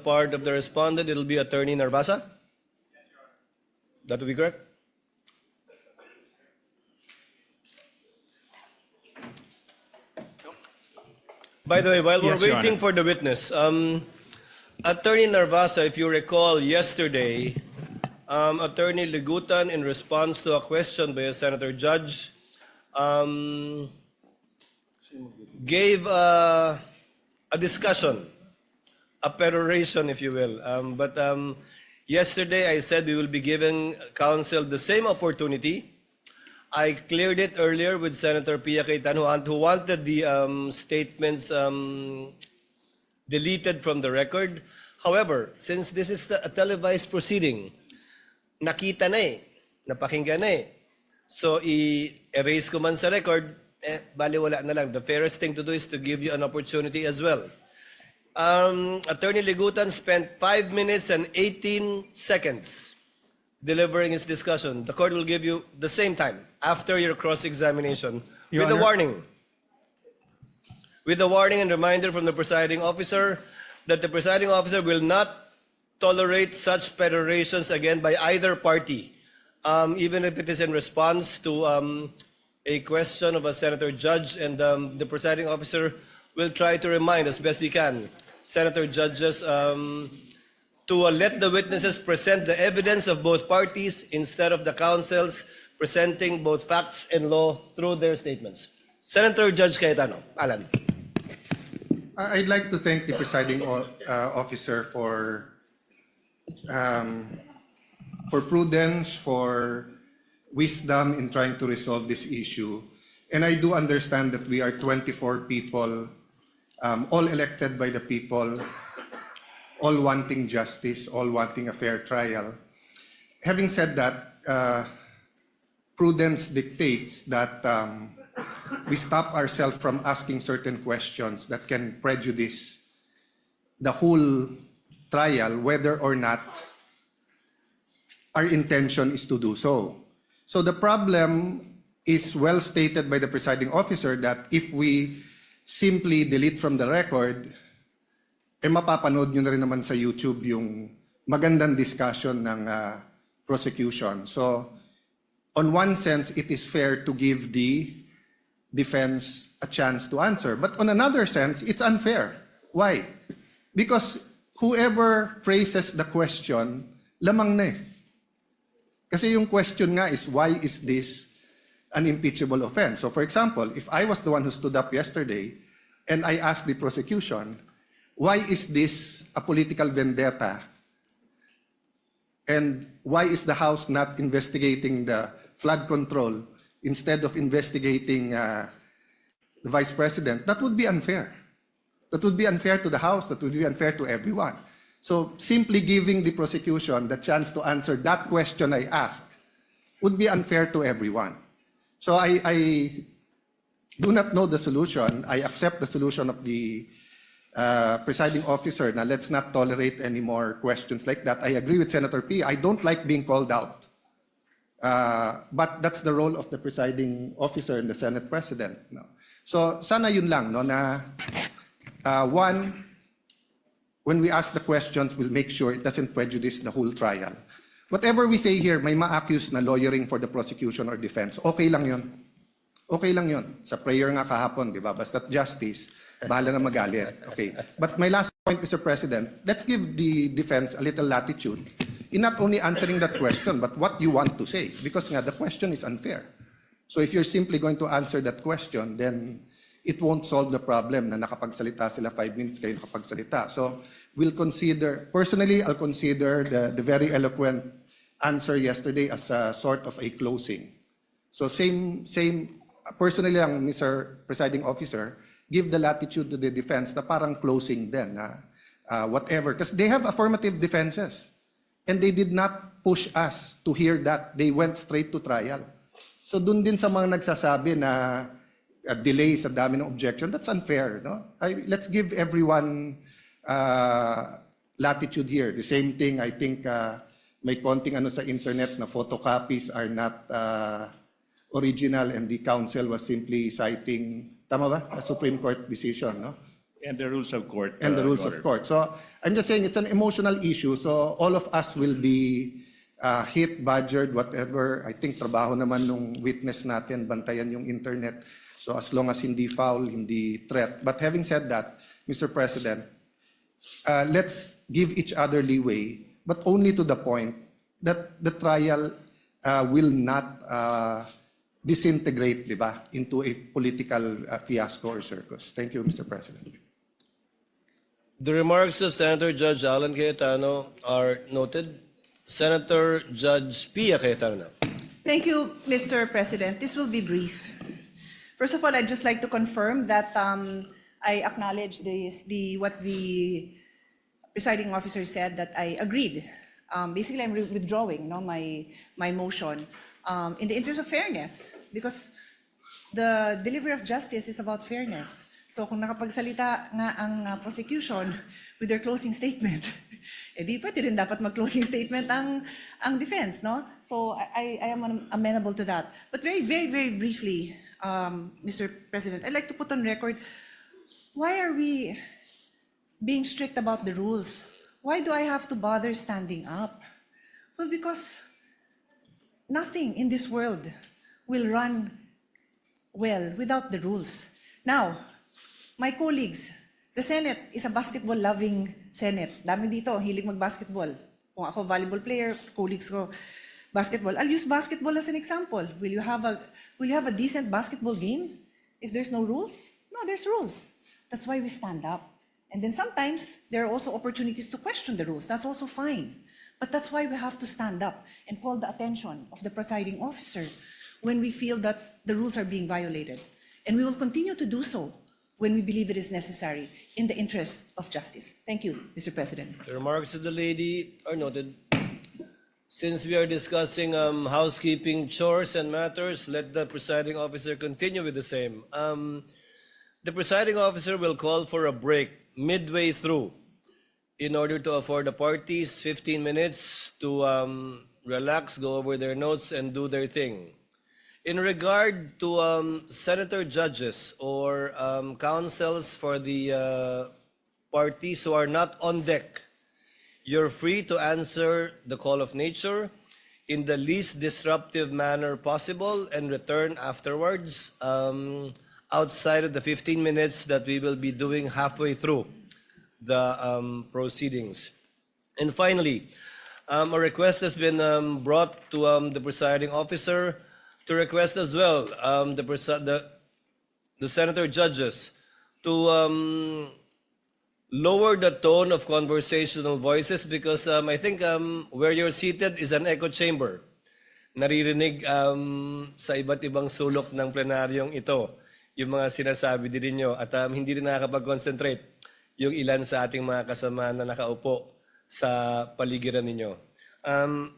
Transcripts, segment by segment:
part of the respondent, it will be Attorney Narvasa? That would be correct? By the way, while we're waiting for the witness, Attorney Narvasa, if you recall yesterday, Attorney Ligutan, in response to a question by a senator judge, gave a discussion, a peroration, if you will. But yesterday I said we will be giving counsel the same opportunity. I cleared it earlier with Senator Pia Cayetano, who wanted the statements deleted from the record. However, since this is a televised proceeding, nakita na eh, napakinggan na eh. So, i-erase ko man sa record, baliwala na lang. The fairest thing to do is to give you an opportunity as well. Attorney Ligutan spent 5 minutes and 18 seconds delivering his discussion. The court will give you the same time after your cross-examination with a warning. With a warning and reminder from the presiding officer that the presiding officer will not tolerate such perorations again by either party, even if it is in response to a question of a senator judge, and the presiding officer will try to remind as best we can senator judges to let the witnesses present the evidence of both parties instead of the counsels presenting both facts and law through their statements. Senator Judge Cayetano, Alan. I'd like to thank the presiding officer for prudence, for wisdom in trying to resolve this issue. And I do understand that we are 24 people, all elected by the people, all wanting justice, all wanting a fair trial. Having said that, prudence dictates that we stop ourselves from asking certain questions that can prejudice the whole trial, whether or not our intention is to do so. So the problem is well stated by the presiding officer that if we simply delete from the record, mapapanood nyo na rin naman sa YouTube yung magandang discussion ng prosecution. So, on one sense, it is fair to give the defense a chance to answer. But on another sense, it's unfair. Why? Because whoever phrases the question, lamang na eh. Kasi yung question nga is, why is this an impeachable offense? So for example, if I was the one who stood up yesterday and I asked the prosecution, why is this a political vendetta? And why is the House not investigating the flood control instead of investigating the Vice President? That would be unfair. That would be unfair to the House. That would be unfair to everyone. So simply giving the prosecution the chance to answer that question I asked would be unfair to everyone. So I do not know the solution. I accept the solution of the presiding officer. Now, let's not tolerate any more questions like that. I agree with Senator P. I don't like being called out. But that's the role of the presiding officer and the Senate President. No? So, sana yun lang, no, na one, when we ask the questions, we'll make sure it doesn't prejudice the whole trial. Whatever we say here, may ma-accuse na lawyering for the prosecution or defense. Okay lang yun. Okay lang yun. Sa prayer nga kahapon, di ba? Basta't justice, bahala na magalit. Okay. But my last point, Mr. President, let's give the defense a little latitude in not only answering that question, but what you want to say. Because nga, the question is unfair. So if you're simply going to answer that question, then it won't solve the problem na nakapagsalita sila 5 minutes kayo nakapagsalita. So we'll consider, personally, I'll consider the very eloquent answer yesterday as a sort of a closing. So same, personally lang, Mr. Presiding Officer, give the latitude to the defense na parang closing din, whatever. Because they have affirmative defenses. And they did not push us to hear that. They went straight to trial. So dun din sa mga nagsasabi na delay sa dami ng objection, that's unfair. No? Let's give everyone latitude here. The same thing, I think, may konting ano sa internet na photocopies are not original and the counsel was simply citing, tama ba? A Supreme Court decision, no? And the rules of court. and the rules Your of Honor. court. So I'm just saying it's an emotional issue. So all of us will be hit, badgered, whatever. I think trabaho naman nung witness natin, bantayan yung internet. So as long as hindi foul, hindi threat. But having said that, Mr. President, let's give each other leeway, but only to the point that the trial will not disintegrate, di ba, into a political fiasco or circus. Thank you, Mr. President. The remarks of Senator Judge Alan Cayetano are noted. Senator Judge Pia Cayetano. Thank you, Mr. President. This will be brief. First of all, I'd just like to confirm that I acknowledge what the presiding officer said, that I agreed. Basically, I'm withdrawing my motion in the interest of fairness, because the delivery of justice is about fairness. So kung nakapagsalita nga ang prosecution with their closing statement, di pwede rin dapat mag-closing statement ang defense, no? So I am amenable to that. But very, very, very briefly, Mr. President, I'd like to put on record, why are we being strict about the rules? Why do I have to bother standing up? Well, because nothing in this world will run well without the rules. Now, my colleagues, the Senate is a basketball-loving Senate. Dami dito, hilig mag-basketball. Kung ako volleyball player, colleagues ko, basketball. I'll use basketball as an example. Will you have a decent basketball game if there's no rules? No, there's rules. That's why we stand up. And then sometimes there are also opportunities to question the rules. That's also fine. But that's why we have to stand up and call the attention of the presiding officer when we feel that the rules are being violated. And we will continue to do so when we believe it is necessary in the interest of justice. Thank you, Mr. President. The remarks of the lady are noted. Since we are discussing housekeeping chores and matters, let the presiding officer continue with the same. The presiding officer will call for a break midway through in order to afford the parties 15 minutes to relax, go over their notes, and do their thing. In regard to senator judges or counsels for the parties who are not on deck, you're free to answer the call of nature in the least disruptive manner possible and return afterwards outside of the 15 minutes that we will be doing halfway through the proceedings. And finally, a request has been brought to the presiding officer to request as well the senator judges to lower the tone of conversational voices, because I think where you're seated is an echo chamber. Naririnig sa iba't ibang sulok ng plenaryong ito yung mga sinasabi din ninyo, at hindi rin nakakapag-concentrate yung ilan sa ating mga kasama na nakaupo sa paligiran ninyo.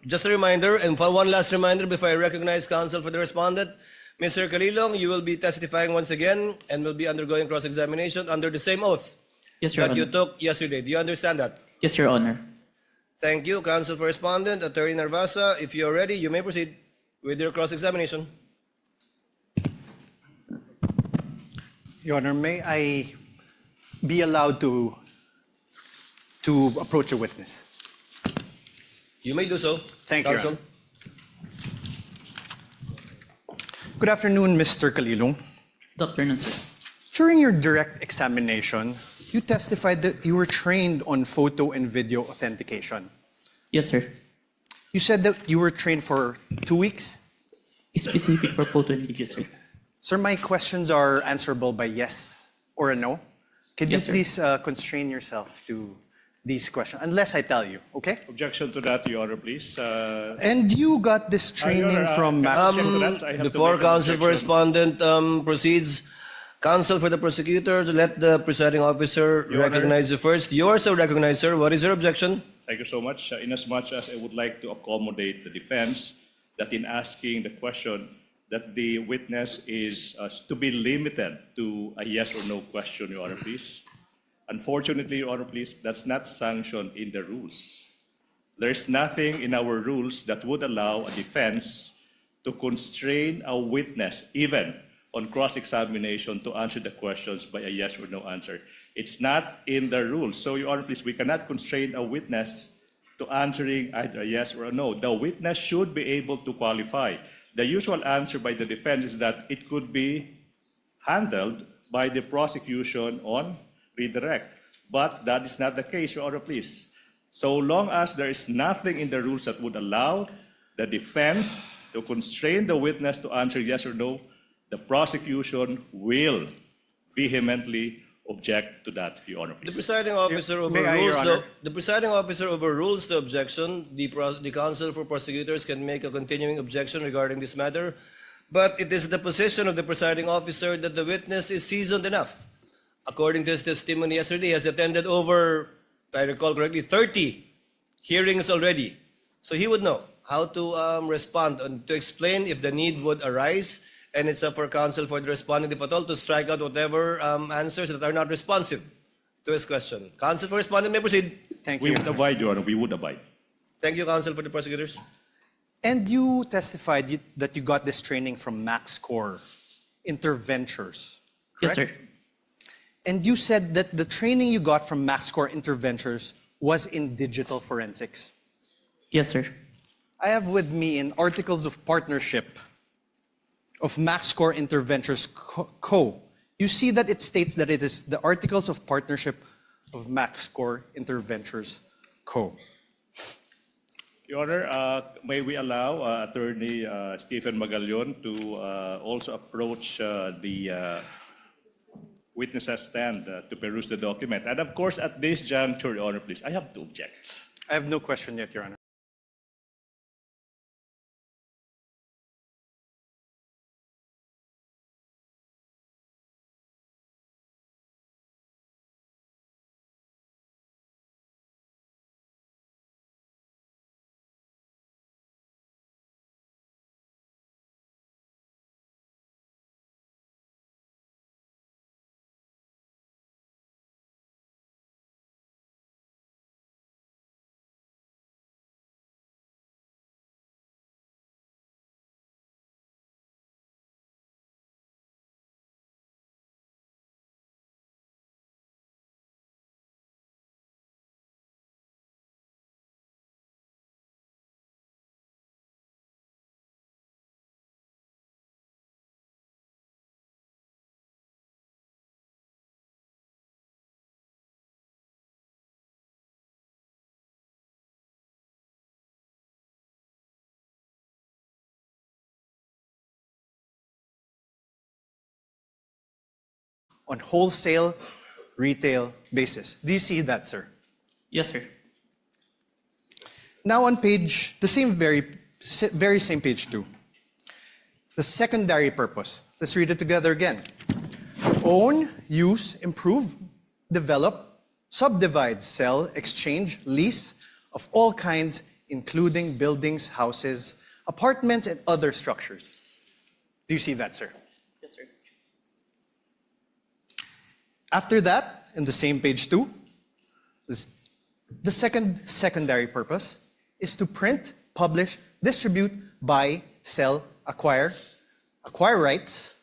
Just a reminder, and for one last reminder before I recognize counsel for the respondent, Mr. Calilong, you will be testifying once again and will be undergoing cross-examination under the same oath Yes, Your that Honor. you took yesterday. Do you understand that? Yes, Your Honor. Thank you, counsel for respondent. Attorney Narvasa, if you're ready, you may proceed with your cross-examination. Your Honor, may I be allowed to approach a witness? You may do so. Thank you, Your counsel. Good afternoon, Mr. Calilong. Good afternoon, sir. During your direct examination, you testified that you were trained on photo and video authentication. Yes, sir. You said that you were trained for 2 weeks? Specific for photo and video, sir. Sir, my questions are answerable by yes or a no. Could you Yes, sir. please constrain yourself to these questions, unless I tell you, okay? Objection to that, Your Honor, please. And you got this training Your Honor, from Max. Check to that. I have to Before make an counsel for objection. respondent proceeds, counsel for the prosecutor to let the presiding officer Your Honor. recognize you first. You are so recognized, sir. What is your objection? Thank you so much. Inasmuch as I would like to accommodate the defense that in asking the question that the witness is to be limited to a yes or no question, Your Honor, please. Unfortunately, Your Honor, please, that's not sanctioned in the rules. There's nothing in our rules that would allow a defense to constrain a witness, even on cross-examination, to answer the questions by a yes or no answer. It's not in the rules. So, Your Honor, please, we cannot constrain a witness to answering either a yes or a no. The witness should be able to qualify. The usual answer by the defense is that it could be handled by the prosecution on redirect. But that is not the case, Your Honor, please. So long as there is nothing in the rules that would allow the defense to constrain the witness to answer yes or no, the prosecution will vehemently object to that, Your Honor, The please. presiding officer May I, Your overrules Honor? the presiding officer overrules the objection. The counsel for prosecutors can make a continuing objection regarding this matter, but it is the position of the presiding officer that the witness is seasoned enough. According to his testimony yesterday, he has attended over, if I recall correctly, 30 hearings already. So he would know how to respond and to explain if the need would arise. And it's up for counsel for the respondent, if at all, to strike out whatever answers that are not responsive to his question. Counsel for respondent may proceed. Thank We you. would abide, Your Honor, we would abide. Thank you, counsel for the prosecutors. And you testified that you got this training from MaxCore Interventures, Yes, correct? sir. And you said that the training you got from MaxCore Interventures was in digital forensics. Yes, sir. I have with me in Articles of Partnership of MaxCore Interventures Co. You see that it states that it is the Articles of Partnership of MaxCore Interventures Co. Your Honor, may we allow Attorney Stephen Magallaon to also approach the witness stand to peruse the document. And of course, at this juncture, Your Honor, please, I have to object. I have no question yet, Your Honor. On wholesale retail basis. Do you see that, sir? Yes, sir. Now on page, the same very same page 2. The secondary purpose. Let's read it together again. Own, use, improve, develop, subdivide, sell, exchange, lease of all kinds, including buildings, houses, apartments, and other structures. Do you see that, sir? Yes, sir. After that, in the same page 2, the secondary purpose is to print, publish, distribute, buy, sell, acquire rights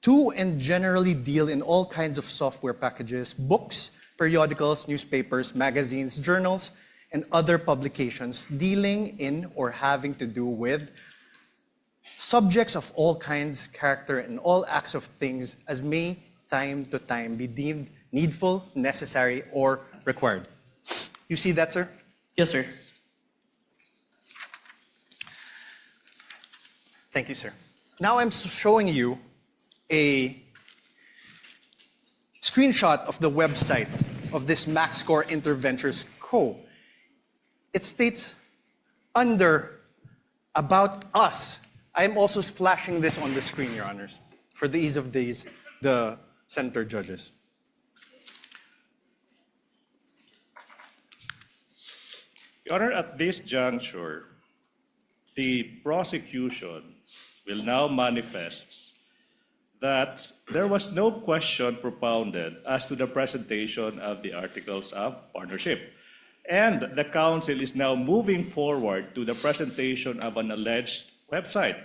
to and generally deal in all kinds of software packages, books, periodicals, newspapers, magazines, journals, and other publications dealing in or having to do with subjects of all kinds, character, and all acts of things as may time to time be deemed needful, necessary, or required. You see that, sir? Yes, sir. Thank you, sir. Now I'm showing you a screenshot of the website of this MaxCore Interventures Co. It states under About Us. I'm also flashing this on the screen, Your Honors, for the ease of the Senator judges. Your Honor, at this juncture, the prosecution will now manifest that there was no question propounded as to the presentation of the Articles of Partnership. And the counsel is now moving forward to the presentation of an alleged website.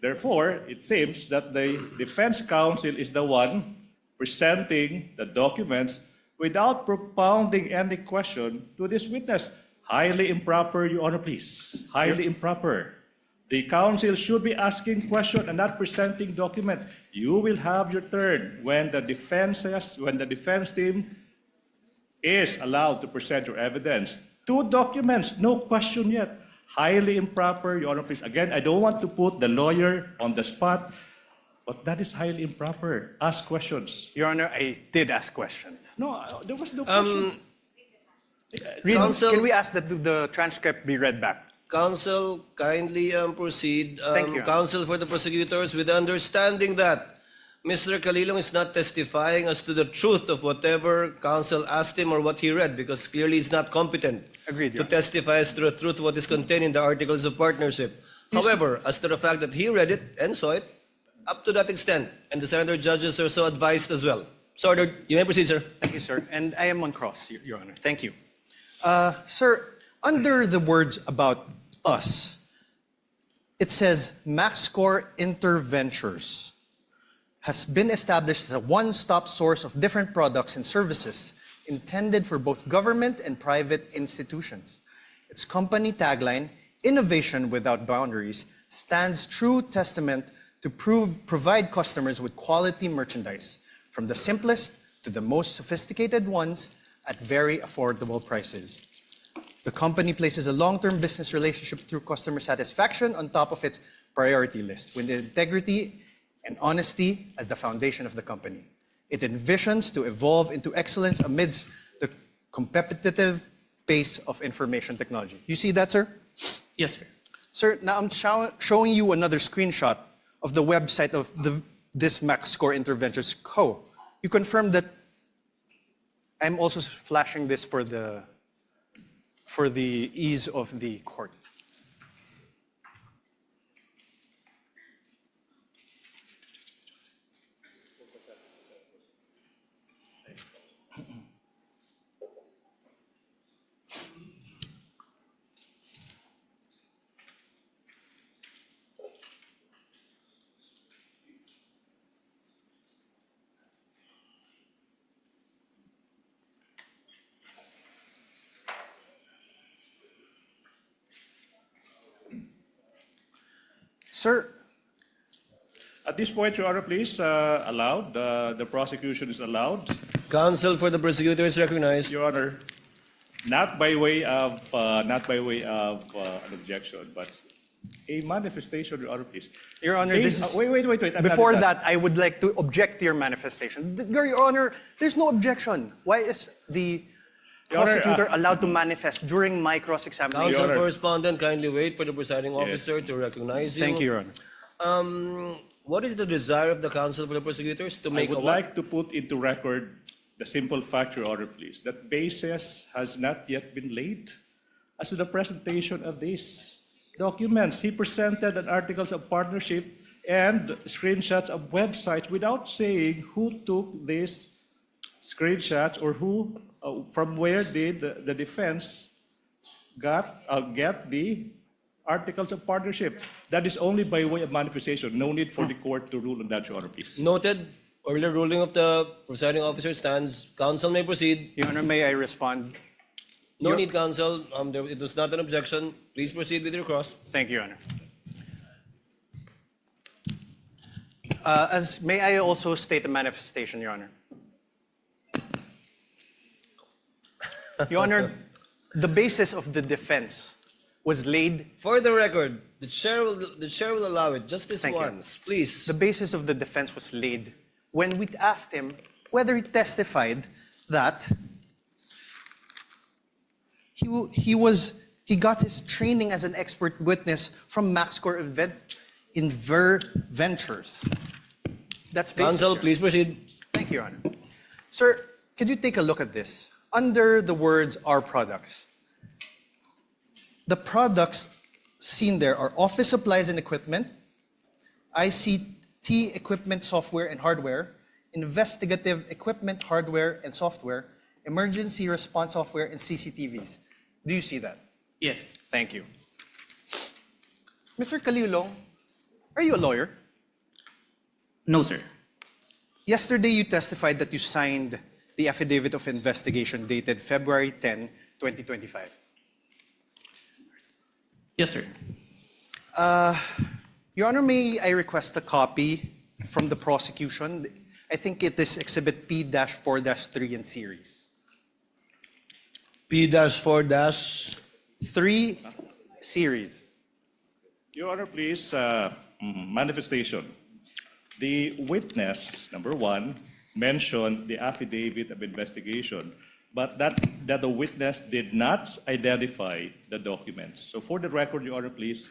Therefore, it seems that the defense counsel is the one presenting the documents without propounding any question to this witness. Highly improper, Your Honor, please. Highly improper. The counsel should be asking question and not presenting document. You will have your turn when the defense team is allowed to present your evidence. 2 documents, no question yet. Highly improper, Your Honor, please. Again, I don't want to put the lawyer on the spot, but that is highly improper. Ask questions. Your Honor, I did ask questions. No, there was no question. Counsel- Can we ask that the transcript be read back? Counsel, kindly proceed. Thank you. Counsel for the prosecutors, with the understanding that Mr. Calilong is not testifying as to the truth of whatever counsel asked him or what he read, because clearly he's not competent Agreed, to Your Honor. testify as to the truth of what is contained in the Articles of Partnership. However, as to the fact that he read it and saw it, up to that extent, and the senator judges are so advised as well. So ordered. You may proceed, sir. Thank you, sir. And I am on cross, Your Honor. Thank you. Sir, under the words about us, it says MaxScore Interventures has been established as a one-stop source of different products and services intended for both government and private institutions. Its company tagline, Innovation Without Boundaries, stands true testament to provide customers with quality merchandise, from the simplest to the most sophisticated ones at very affordable prices. The company places a long-term business relationship through customer satisfaction on top of its priority list, with integrity and honesty as the foundation of the company. It envisions to evolve into excellence amidst the competitive pace of information technology. You see that, sir? Yes, sir. Sir, now I'm showing you another screenshot of the website of this MaxScore Interventures Co. You confirm that I'm also flashing this for the ease of the court. Sir, At this point, Your Honor, please, allowed. The prosecution is allowed. Counsel for the prosecutor is recognized. Your Honor, not by way of an objection, but a manifestation, Your Honor, please. Your Honor, this is... Wait. I'm Before not done. that, I would like to object to your manifestation. Your Honor, there's no objection. Why is the Your Honor, prosecutor allowed to manifest during my cross-examination? Counsel Honor. for respondent, kindly wait for the presiding officer to recognize you. Thank you, Your Honor. What is the desire of the counsel for the prosecutors to I make would a what? like to put into record the simple fact, Your Honor, please, that basis has not yet been laid as to the presentation of these documents. He presented an articles of partnership and screenshots of websites without saying who took these screenshots or who, from where did the defense get the articles of partnership. That is only by way of manifestation. No need for the court to rule on that, Your Honor, please. Noted. Earlier ruling of the presiding officer stands. Counsel may proceed. Your Honor, may I respond? No need, counsel. It was not an objection. Please proceed with your cross. Thank you, Your Honor. May I also state a manifestation, Your Honor? Your Honor, the basis of the defense was laid. For the record, the chair will allow it just this Thank you. once, please. The basis of the defense was laid when we asked him whether he testified that he got his training as an expert witness from MaxScore Ventures. That's basis, Counsel, Your please proceed. Thank you, Your Honor. Sir, could you take a look at this? Under the words "our products," the products seen there are office supplies and equipment, ICT equipment, software and hardware, investigative equipment, hardware and software, emergency response software, and CCTVs. Do you see that? Yes. Thank you. Mr. Calilong, are you a lawyer? No, sir. Yesterday, you testified that you signed the affidavit of investigation dated February 10, 2025? Yes, sir. Your Honor, may I request a copy from the prosecution? I think it is Exhibit P-4-3 in series. P-4- 3 series. Your Honor, please, manifestation. The witness, number one, mentioned the affidavit of investigation, but that the witness did not identify the documents. So for the record, Your Honor, please,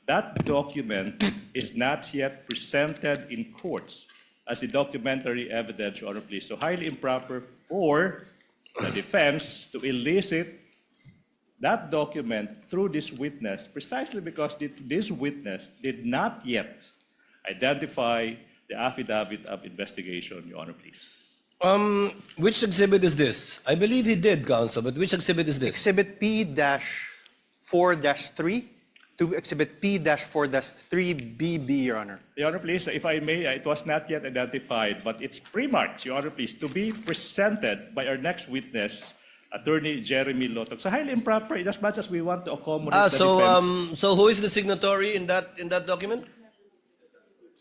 that document is not yet presented in courts as a documentary evidence, Your Honor, please. So highly improper for the defense to elicit that document through this witness precisely because this witness did not yet identify the affidavit of investigation, Your Honor, please. Which exhibit is this? I believe he did, counsel, but which exhibit is this? Exhibit P-4-3 to Exhibit P-4-3BB, Your Honor. Your Honor, please, if I may, it was not yet identified, but it's pre-marked, Your Honor, please, to be presented by our next witness, Attorney Jeremy Lotok. So highly improper, as much as we want to accommodate the defense. So who is the signatory in that document?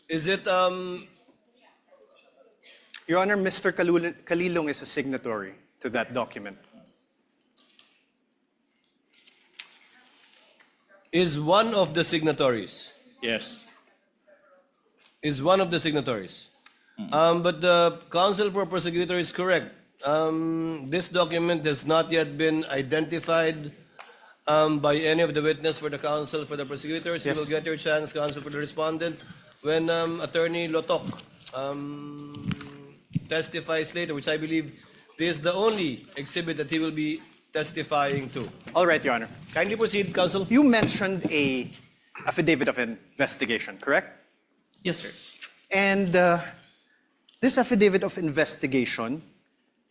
Is it Your Honor, Mr. Kalilong is a signatory to that document. is one of the signatories? Yes. Is one of the signatories? But the counsel for prosecutor is correct. This document has not yet been identified by any of the witness for the counsel for the prosecutors. Yes. You will get your chance, counsel for the respondent, when Attorney Lotok testifies later, which I believe this is the only exhibit that he will be testifying to. All right, Your Honor. Kindly proceed, counsel. You mentioned a affidavit of investigation, correct? Yes, sir. And this affidavit of investigation,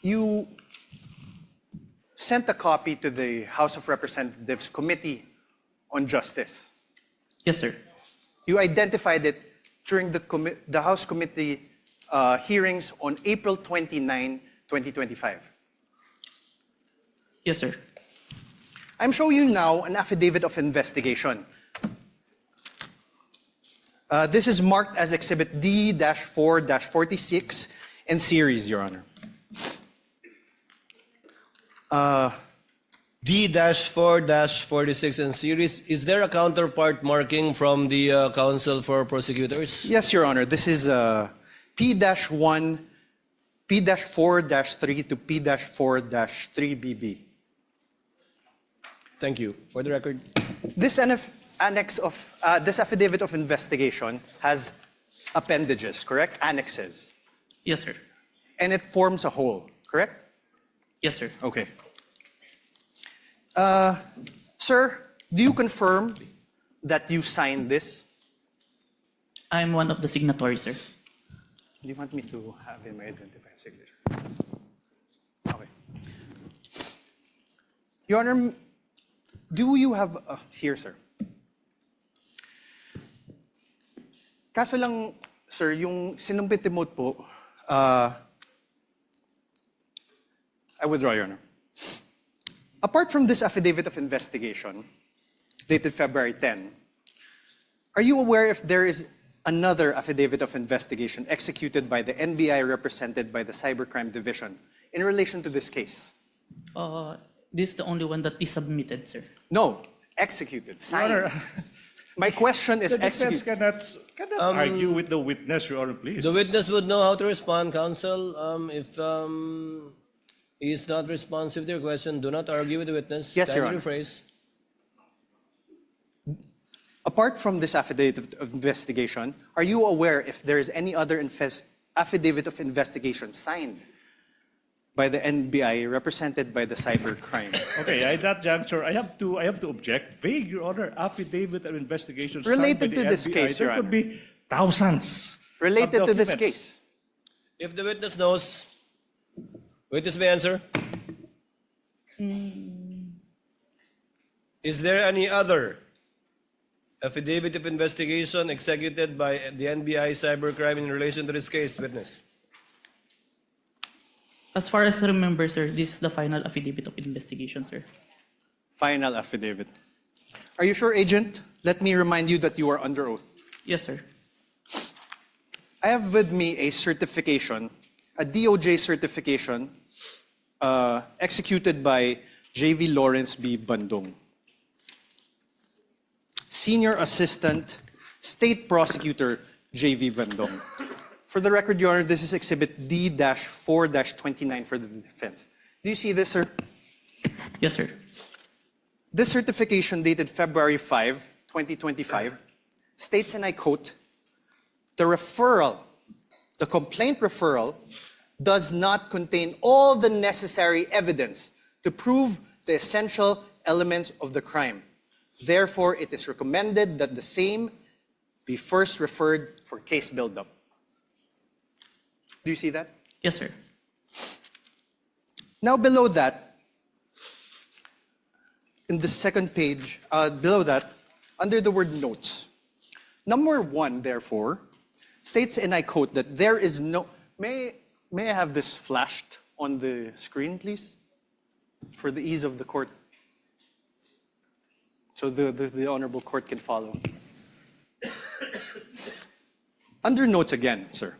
you sent a copy to the House of Representatives Committee on Justice. Yes, sir. You identified it during the House Committee hearings on April 29, 2025. Yes, sir. I'm showing you now an affidavit of investigation. This is marked as Exhibit D-4-46 in series, Your Honor. D-4-46 and series. Is there a counterpart marking from the counsel for prosecutors? Yes, Your Honor. This is P-4-3 to P-4-3BB. Thank you. For the record. This annex of this affidavit of investigation has appendages, correct? Annexes, Yes, sir. and it forms a whole, correct? Yes, sir. Okay. Sir, do you confirm that you signed this? I'm one of the signatories, sir. Do you want me to have him identify a signature? Okay. Your Honor, do you have here, sir? Kaso lang, sir, yung sinumpit mo po, I withdraw, Your Honor. Apart from this affidavit of investigation, dated February 10, are you aware if there is another affidavit of investigation executed by the NBI represented by the Cybercrime Division in relation to this case? This is the only one that is submitted, sir. No, executed, signed. Honor, My question is the defense executed. cannot argue with the witness, Your Honor, please. The witness would know how to respond, counsel. If he is not responsive to your question, do not argue with the witness. Yes, Your Kindly Honor. rephrase. Apart from this affidavit of investigation, are you aware if there is any other affidavit of investigation signed by the NBI represented by the cybercrime? Okay, at that juncture, I have to object. Vague, Your Honor, affidavit of investigation signed Related by to the this NBI. case, Your There could Honor. be thousands Related of to this documents. case. If the witness knows, witness may answer. Is there any other affidavit of investigation executed by the NBI cybercrime in relation to this case, witness? As far as I remember, sir, this is the final affidavit of investigation, sir. Final affidavit. Are you sure, Agent? Let me remind you that you are under oath. Yes, sir. I have with me a certification, a DOJ certification, executed by J.V. Lawrence B. Bandung, Senior Assistant State Prosecutor J.V. Bandung. For the record, Your Honor, this is Exhibit D-4-29 for the defense. Do you see this, sir? Yes, sir. This certification dated February 5, 2025, states, and I quote, the complaint referral does not contain all the necessary evidence to prove the essential elements of the crime. Therefore, it is recommended that the same be first referred for case buildup. Do you see that? Yes, sir. Now below that, in the second page, below that, under the word notes, number 1, therefore, states, and I quote, that there is no... May I have this flashed on the screen, please? For the ease of the court. So the Honorable Court can follow. Under notes again, sir.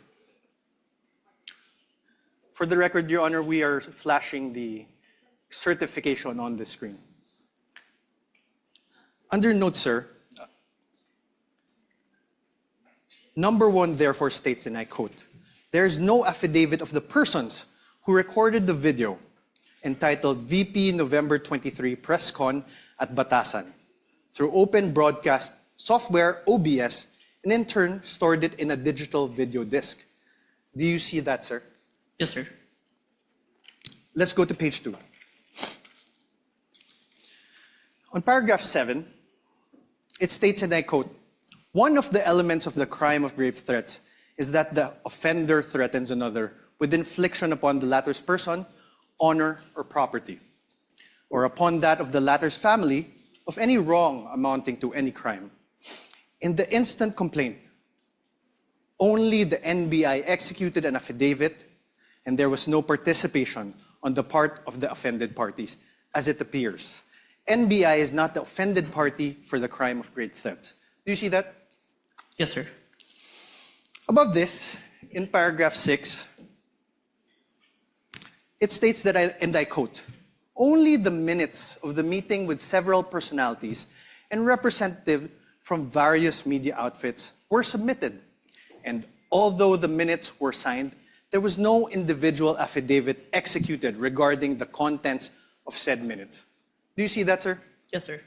For the record, Your Honor, we are flashing the certification on the screen. Under notes, sir, number 1 therefore states, and I quote, there is no affidavit of the persons who recorded the video entitled VP November 23 Press Con at Batasan through open broadcast software OBS and in turn stored it in a digital video disc. Do you see that, sir? Yes, sir. Let's go to page 2. On paragraph 7, it states, and I quote, one of the elements of the crime of grave threats is that the offender threatens another with infliction upon the latter's person, honor, or property, or upon that of the latter's family of any wrong amounting to any crime. In the instant complaint, only the NBI executed an affidavit and there was no participation on the part of the offended parties, as it appears. NBI is not the offended party for the crime of grave threats. Do you see that? Yes, sir. Above this, in paragraph 6, it states that, and I quote, only the minutes of the meeting with several personalities and representatives from various media outfits were submitted. And although the minutes were signed, there was no individual affidavit executed regarding the contents of said minutes. Do you see that, sir? Yes, sir.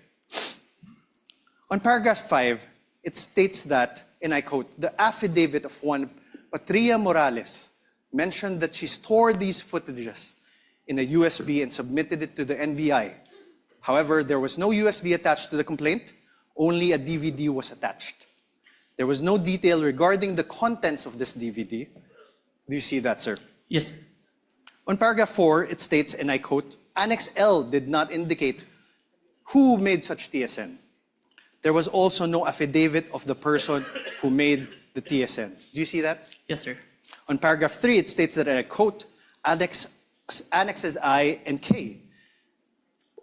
On paragraph 5, it states that, and I quote, the affidavit of one Patria Morales mentioned that she stored these footages in a USB and submitted it to the NBI. However, there was no USB attached to the complaint, only a DVD was attached. There was no detail regarding the contents of this DVD. Do you see that, sir? Yes, sir. On paragraph 4, it states, and I quote, Annex L did not indicate who made such TSN. There was also no affidavit of the person who made the TSN. Do you see that? Yes, sir. On paragraph 3, it states that, and I quote, Annexes I and K,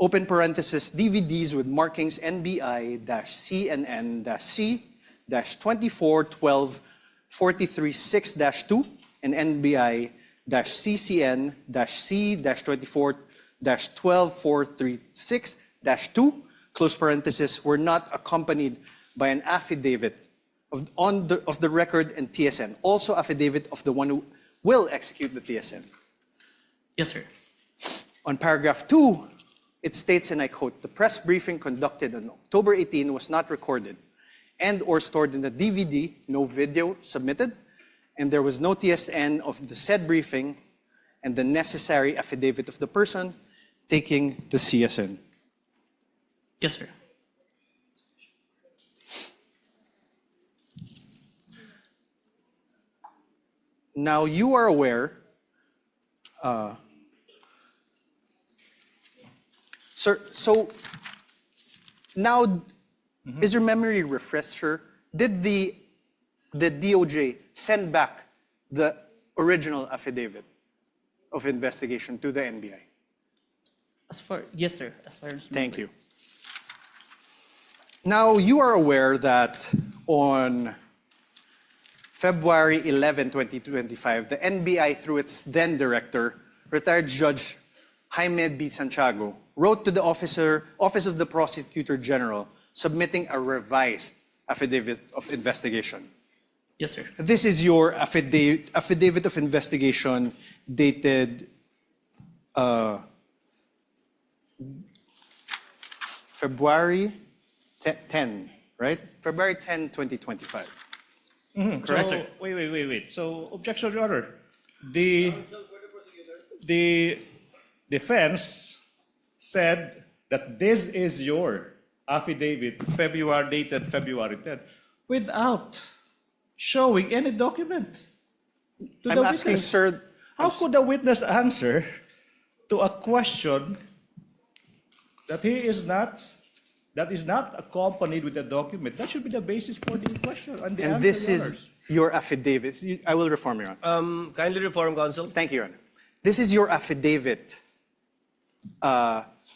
open parenthesis, DVDs with markings NBI-CNN-C-2412-43-6-2 and NBI-CCN-C-24-12436-2, close parenthesis, were not accompanied by an affidavit of the record and TSN, also affidavit of the one who will execute the TSN. Yes, sir. On paragraph 2, it states, and I quote, the press briefing conducted on October 18 was not recorded and or stored in a DVD, no video submitted, and there was no TSN of the said briefing and the necessary affidavit of the person taking the CSN. Yes, sir. Now you are aware, sir, so now is your memory refresher? Did the DOJ send back the original affidavit of investigation to the NBI? Yes, sir. As far as Thank you. Now, you are aware that on February 11, 2025, the NBI, through its then director, retired Judge Jaime B. Santiago, wrote to the Office of the Prosecutor General submitting a revised affidavit of investigation. Yes, sir. This is your affidavit of investigation dated February 10, right? February 10, 2025. Correct. So, wait. So, objection, Your Honor. The defense said that this is your affidavit, dated February 10, without showing any document to I'm the asking, witness. sir, How could the witness answer to a question that is not accompanied with a document? That should be the basis for the question and the and answer, this Your is Honors. your affidavit. I will reform, Your Honor. Kindly reform, counsel. Thank you, Your Honor. This is your affidavit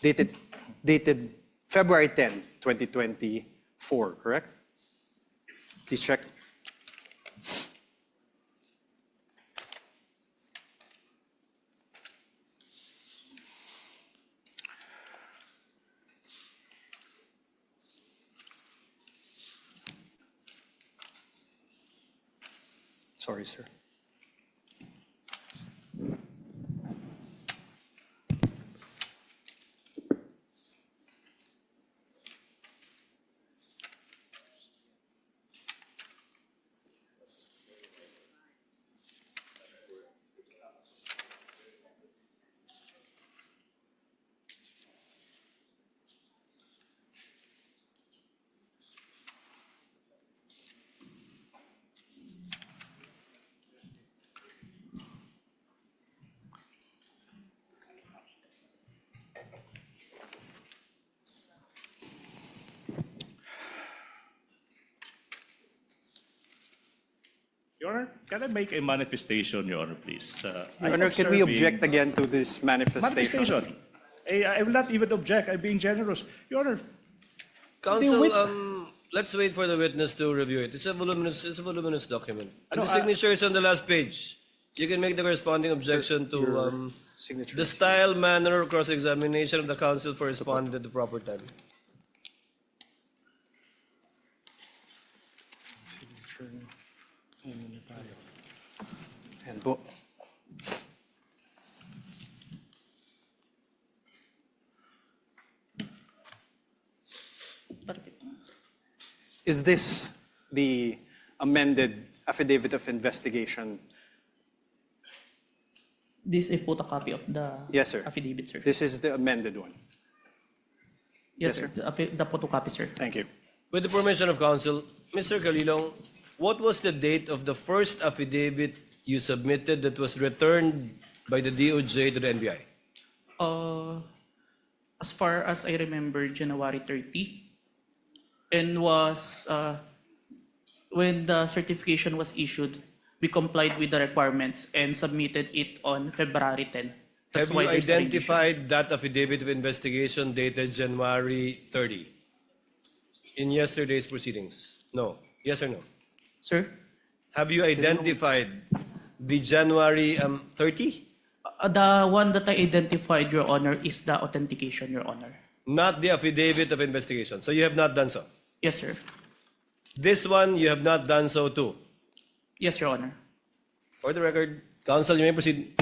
dated February 10, 2024, correct? Please check. Sorry, sir. Your Honor, can I make a manifestation, Your Honor, please? Your Honor, can we observing- object again to this manifestation? Manifestation. I will not even object. I'm being generous. Your Honor, Counsel, wit- let's wait for the witness to review it. It's a voluminous document. And No, the signature is on the last page. You can make the corresponding objection to Signature. the style, manner, of cross-examination of the counsel for responding at the proper time. Signature. And po. Is this the amended affidavit of investigation? This is a photocopy of the Yes, sir. affidavit, sir. This is the amended one. Yes, yes, sir. The photocopy, sir. Thank you. With the permission of counsel, Mr. Calilong, what was the date of the first affidavit you submitted that was returned by the DOJ to the NBI? As far as I remember, January 30, and was when the certification was issued, we complied with the requirements and submitted it on February 10. That's Have why you there's an issue. identified that affidavit of investigation dated January 30 in yesterday's proceedings? No. Yes or no? Sir? Have you identified the January 30? The one that I identified, Your Honor, is the authentication, Your Honor. Not the affidavit of investigation. So you have not done so. Yes, sir. This one, you have not done so too. Yes, Your Honor. For the record, counsel, you may proceed.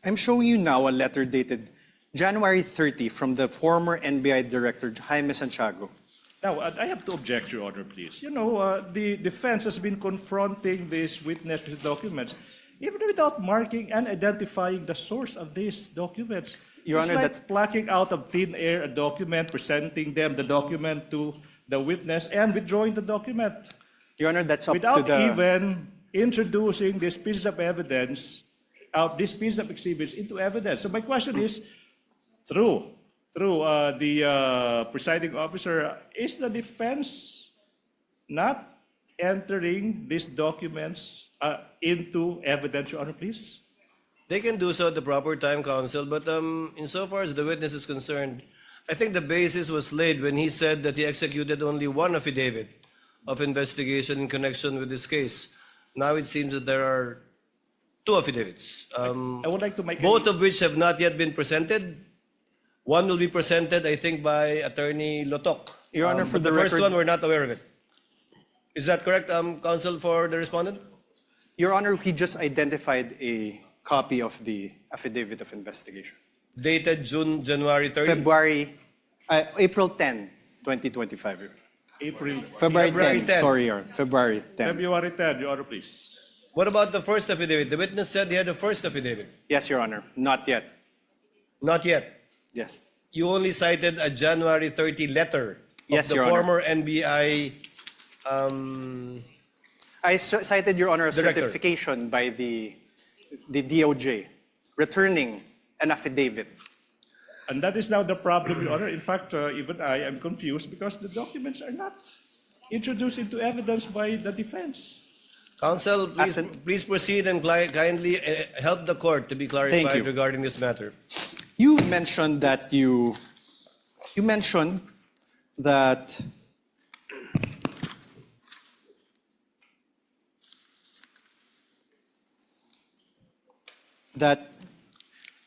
I'm showing you now a letter dated January 30 from the former NBI Director Jaime Santiago. now I have to object, Your Honor, please. You know, the defense has been confronting this witness with documents, even without marking and identifying the source of these documents. Your It's Honor, like that's- plucking out of thin air a document, presenting them the document to the witness, and withdrawing the document Your Honor, that's up to without the... even introducing this piece of evidence, this piece of exhibits into evidence. So my question is, through the presiding officer, is the defense not entering these documents into evidence, Your Honor, please? They can do so at the proper time, counsel, but insofar as the witness is concerned, I think the basis was laid when he said that he executed only one affidavit of investigation in connection with this case. Now it seems that there are two affidavits, I would like to make both of which have not yet been presented. One will be presented, I think, by Attorney Lotok. Your Honor, for but the first record- one, we're not aware of it. Is that correct, counsel, for the respondent? Your Honor, he just identified a copy of the affidavit of investigation. Dated January 30? April 10, 2025. April, February February 10, 10. sorry, Your Honor. February 10. February 10, Your Honor, please. What about the first affidavit? The witness said he had a first affidavit. Yes, Your Honor. Not yet. Not yet. Yes. You only cited a January 30 letter of Yes, the Your Honor. former NBI I cited, Your Honor, a Director. certification by the DOJ returning an affidavit. And that is now the problem, Your Honor. In fact, even I am confused because the documents are not introduced into evidence by the defense. counsel. Please, As an- please proceed and kindly help the court to be Thank clarified you. regarding this matter. You mentioned that you mentioned that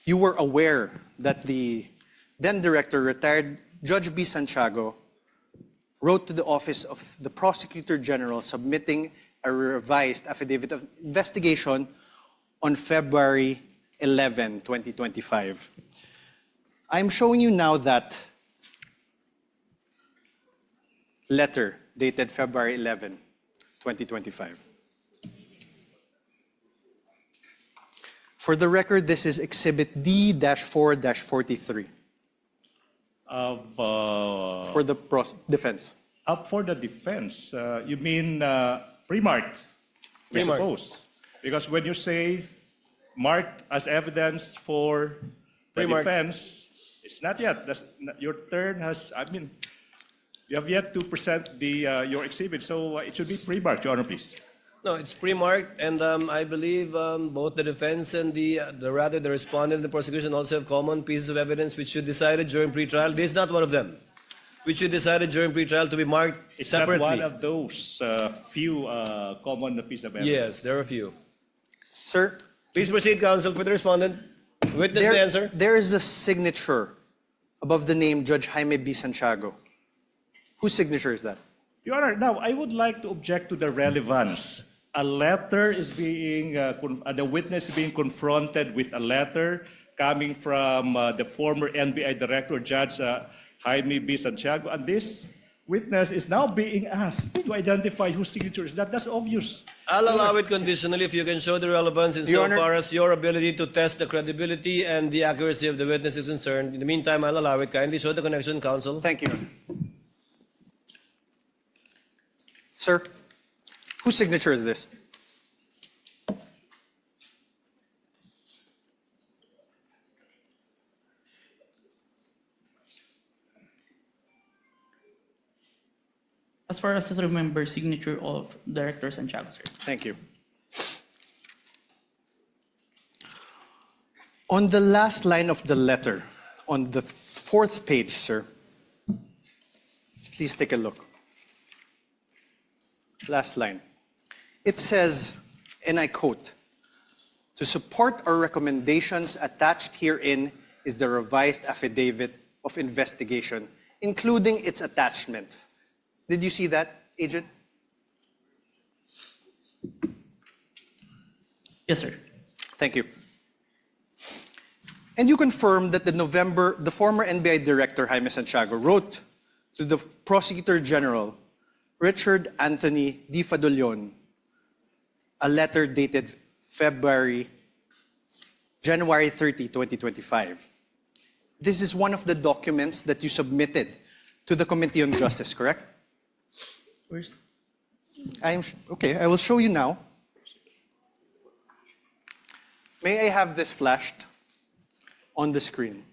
you were aware that the then director, retired Judge B. Santiago, wrote to the office of the Prosecutor General submitting a revised affidavit of investigation on February 11, 2025. I'm showing you now that letter dated February 11, 2025. For the record, this is Exhibit D-4-43 for the defense. Up for the defense, you mean pre-marked, I Pre-marked. suppose. Because when you say marked as evidence for the Pre-marked. defense, it's not yet. Your turn has, you have yet to present your exhibit, so it should be pre-marked, Your Honor, please. No, it's pre-marked, and I believe both the defense and the respondent and the prosecution also have common pieces of evidence which you decided during pretrial. This is not one of them, which you decided during pretrial to be marked It's separately. not one of those few common pieces of evidence. Yes, there are a few. Sir, Please proceed, counsel, for the respondent. Witness may answer. there is a signature above the name Judge Jaime B. Santiago. Whose signature is that? Your Honor, now I would like to object to the relevance. A letter is being, the witness is being confronted with a letter coming from the former NBI director, Judge Jaime B. Santiago, and this witness is now being asked to identify whose signature is that. That's obvious. I'll allow it conditionally if you can show the relevance Your Honor- insofar as your ability to test the credibility and the accuracy of the witness is concerned. In the meantime, I'll allow it. Kindly show the connection, counsel. Thank you. Sir, whose signature is this? As far as I remember, signature of Director Santiago, sir. Thank you. On the last line of the letter, on the fourth page, sir, please take a look. Last line. It says, and I quote, "To support our recommendations attached herein is the revised affidavit of investigation, including its attachments." Did you see that, Agent? Yes, sir. Thank you. And you confirm that the former NBI Director, Jaime Santiago, wrote to the Prosecutor General, Richard Anthony D. Fadulyon, a letter dated January 30, 2025. This is one of the documents that you submitted to the Committee on Justice, correct? Where's Okay, I will show you now. May I have this flashed on the screen?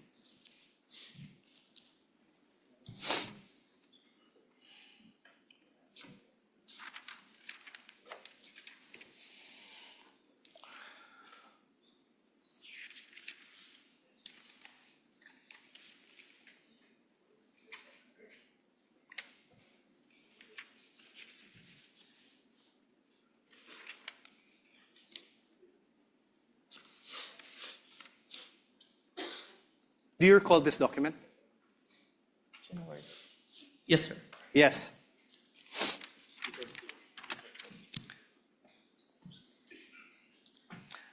Do you recall this document? Yes, sir. Yes.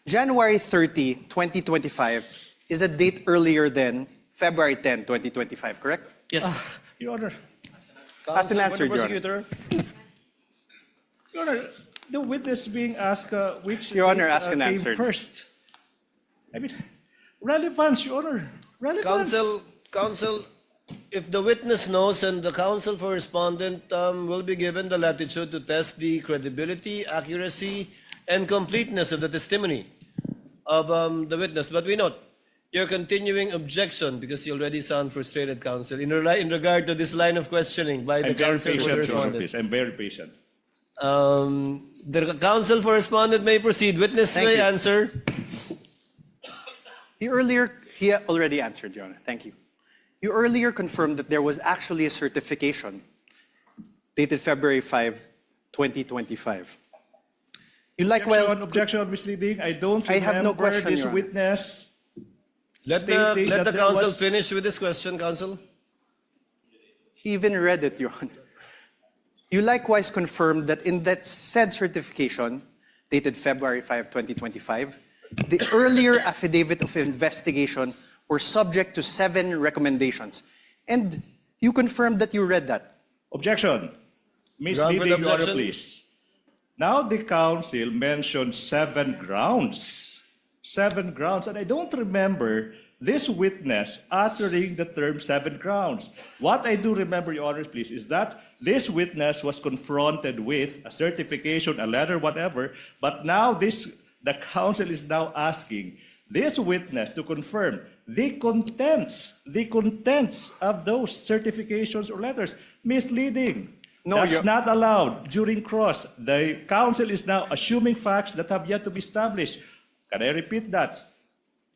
January 30, 2025 is a date earlier than February 10, 2025, correct? Yes, sir. Your Honor, As an Counsel for answer, the Your Honor. prosecutor. Your Honor, the witness being asked which Your Honor, date, ask and came answer. first. I mean, relevance, Your Honor. Relevance. Counsel, if the witness knows and the counsel for respondent will be given the latitude to test the credibility, accuracy, and completeness of the testimony of the witness. But we note your continuing objection because you already sound frustrated, counsel, in regard to this line of questioning by the I'm very counsel for the patient, Your Honor, respondent. please. I'm very patient. The counsel for respondent may proceed. Witness Thank may you. answer. He already answered, Your Honor. Thank you. You earlier confirmed that there was actually a certification dated February 5, 2025. You Objection on misleading. I don't I have no remember question, this Your Honor. witness Let stating the that there counsel was- finish with this question, counsel. He even read it, Your Honor. You likewise confirmed that in that said certification, dated February 5, 2025, the earlier affidavit of investigation were subject to 7 recommendations. And you confirmed that you read that. Objection. Misleading, the Your Honor, objection? please. Now the counsel mentioned 7 grounds. 7 grounds. And I don't remember this witness uttering the term 7 grounds. What I do remember, Your Honor, please, is that this witness was confronted with a certification, a letter, whatever, but now the counsel is now asking this witness to confirm the contents of those certifications or letters. Misleading. No, That's Your- not allowed during cross. The counsel is now assuming facts that have yet to be established. Can I repeat that?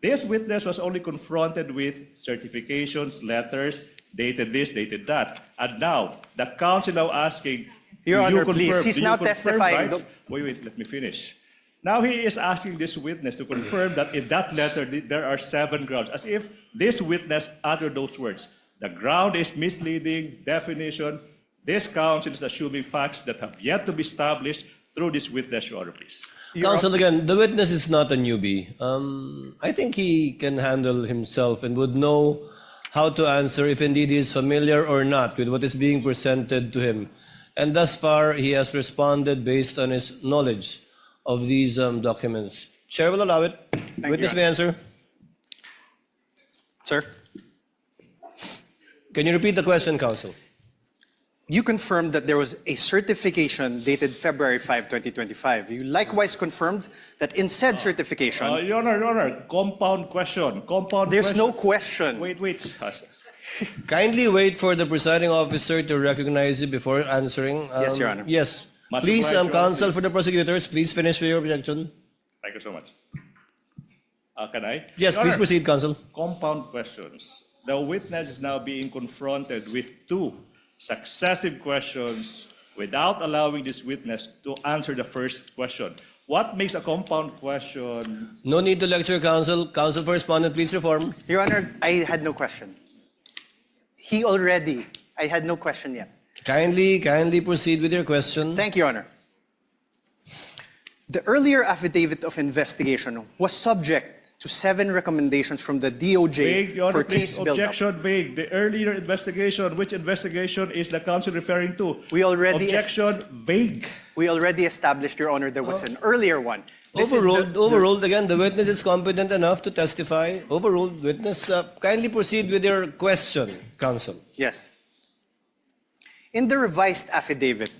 This witness was only confronted with certifications, letters, dated this, dated that. And now, the counsel now asking, Your do Honor, you confirm, please, he's do you now confirm, testifying. right? Wait, let me finish. Now he is asking this witness to confirm that in that letter there are 7 grounds, as if this witness uttered those words. The ground is misleading, definition. This counsel is assuming facts that have yet to be established through this witness, Your Honor, please. Counsel, again, the witness is not a newbie. I think he can handle himself and would know how to answer if indeed he is familiar or not with what is being presented to him. And thus far, he has responded based on his knowledge of these documents. Chair will allow it. Witness you, may answer. Sir? Can you repeat the question, counsel? You confirmed that there was a certification dated February 5, 2025. You likewise confirmed that in said certification, Your Honor, compound question. there's no question. Wait. Kindly wait for the presiding officer to recognize you before answering. Yes, Your Honor. Yes. Much Please, obliged, Your Honor, counsel please. for the prosecutors, please finish with your objection. Thank you so much. Can I? Yes, Your please Honor, proceed, counsel. Compound questions. The witness is now being confronted with 2 successive questions without allowing this witness to answer the first question. What makes a compound question? No need to lecture, counsel. Counsel for respondent, please reform. Your Honor, I had no question. I had no question yet. Kindly proceed with your question. Thank you, Your Honor. The earlier affidavit of investigation was subject to 7 recommendations from the DOJ Vague, Your for Honor, please. case build-up. Objection, vague. The earlier investigation, which investigation is the counsel referring to? We already Objection, vague. We already established, Your Honor, there was an earlier one. This is Overruled again. The witness is competent enough to testify. Overruled. Witness, kindly proceed with your question, counsel. Yes. In the revised affidavit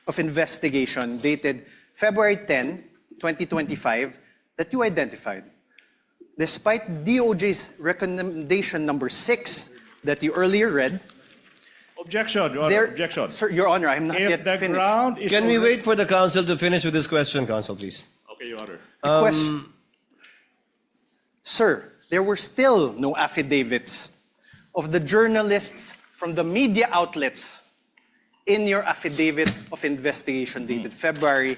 of investigation dated February 10, 2025, that you identified, despite DOJ's recommendation number 6 that you earlier read, Objection, Your Honor, there, objection. Sir, Your Honor, I'm not If yet the finished. ground is Can we already- wait for the counsel to finish with this question, counsel, please? Okay, Your Honor. The question, sir, there were still no affidavits of the journalists from the media outlets in your affidavit of investigation dated February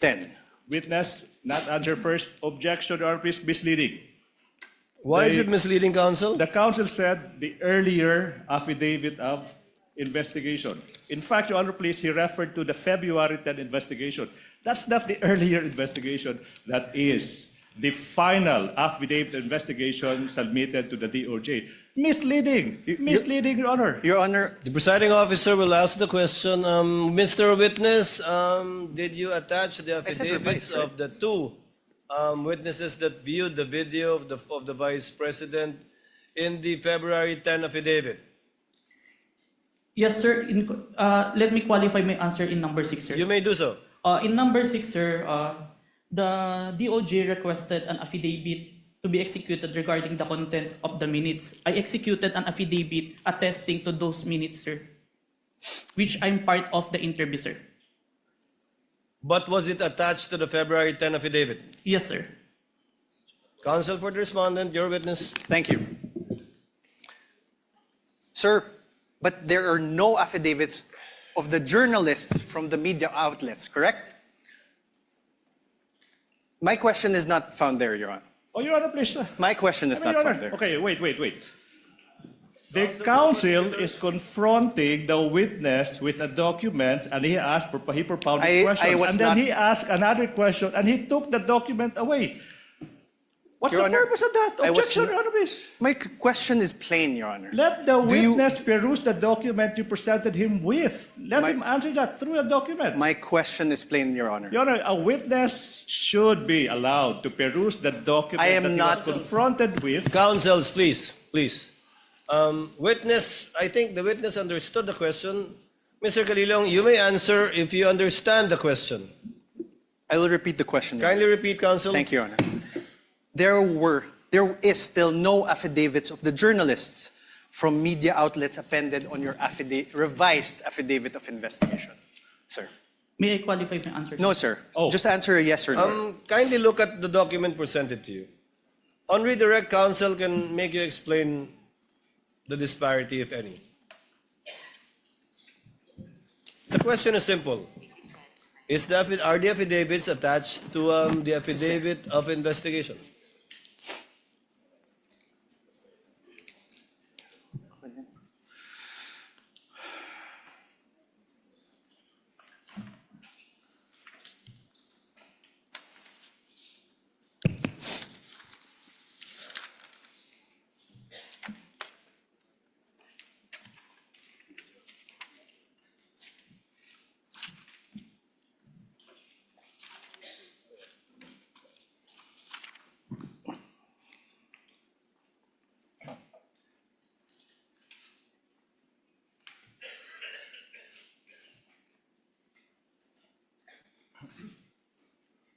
10. Witness, not answer first. Objection, Your Honor, please, misleading. Why is They- it misleading, counsel? The counsel said the earlier affidavit of investigation. In fact, Your Honor, please, he referred to the February 10 investigation. That's not the earlier investigation. That is the final affidavit investigation submitted to the DOJ. Misleading. Misleading, Your Honor. Your Honor, The presiding officer will ask the question. Mr. Witness, did you attach the affidavits revised, right? of the two witnesses that viewed the video of the Vice President in the February 10 affidavit? Yes, sir. Let me qualify my answer in number 6, sir. You may do so. In number 6, sir, the DOJ requested an affidavit to be executed regarding the contents of the minutes. I executed an affidavit attesting to those minutes, sir, which I'm part of the interview, sir. But was it attached to the February 10 affidavit? Yes, sir. Counsel for the respondent, your witness. thank you. Sir, but there are no affidavits of the journalists from the media outlets, correct? My question is not found there, Your Honor. Oh, Your Honor, please. My question is I mean, not Your found Honor, there. okay, wait. The counsel is confronting the witness with a document, and he propounded I questions, was and then not- he asked another question, and he took the document away. What's Your the Honor, purpose of that? I was Objection, not- Your Honor, please. My question is plain, Your Honor. Let the Do you- witness peruse the document you presented him with. Let My- him answer that through a document. My question is plain, Your Honor. Your Honor, a witness should be allowed to peruse the document I am that he not- was confronted with. Counsels, please. Witness, I think the witness understood the question. Mr. Calilong, you may answer if you understand the question. I will repeat the question. Your Kindly Honor. repeat, counsel. Thank you, Your Honor. There is still no affidavits of the journalists from media outlets appended on your revised affidavit of investigation, sir. May I qualify my answer? No, sir. Oh. Just answer a yes or no. Kindly look at the document presented to you. On redirect, counsel can make you explain the disparity, if any. The question is simple. Are the affidavits attached to the affidavit of investigation?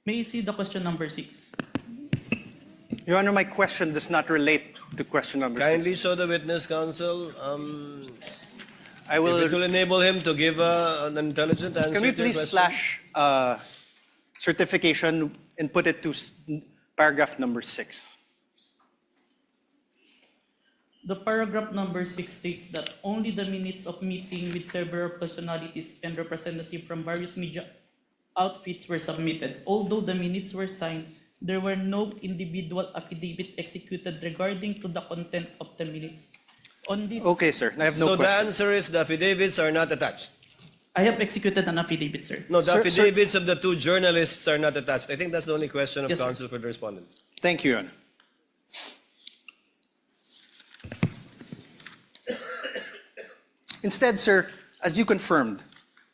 May I see the question number 6? Your Honor, my question does not relate to question number 6. Kindly show the witness, counsel. I If will. it will enable him to give an intelligent answer Can we to your please question. slash certification and put it to paragraph number 6? The paragraph number 6 states that only the minutes of meeting with several personalities and representatives from various media outfits were submitted. Although the minutes were signed, there were no individual affidavit executed regarding to the content of the minutes. On this, Okay, sir. I have no So the question. answer is the affidavits are not attached. I have executed an affidavit, sir. No, the Sir- affidavits of the two journalists are not attached. I think that's the only question of Yes, sir. counsel for the respondent. Thank you, Your Honor. Instead, sir, as you confirmed,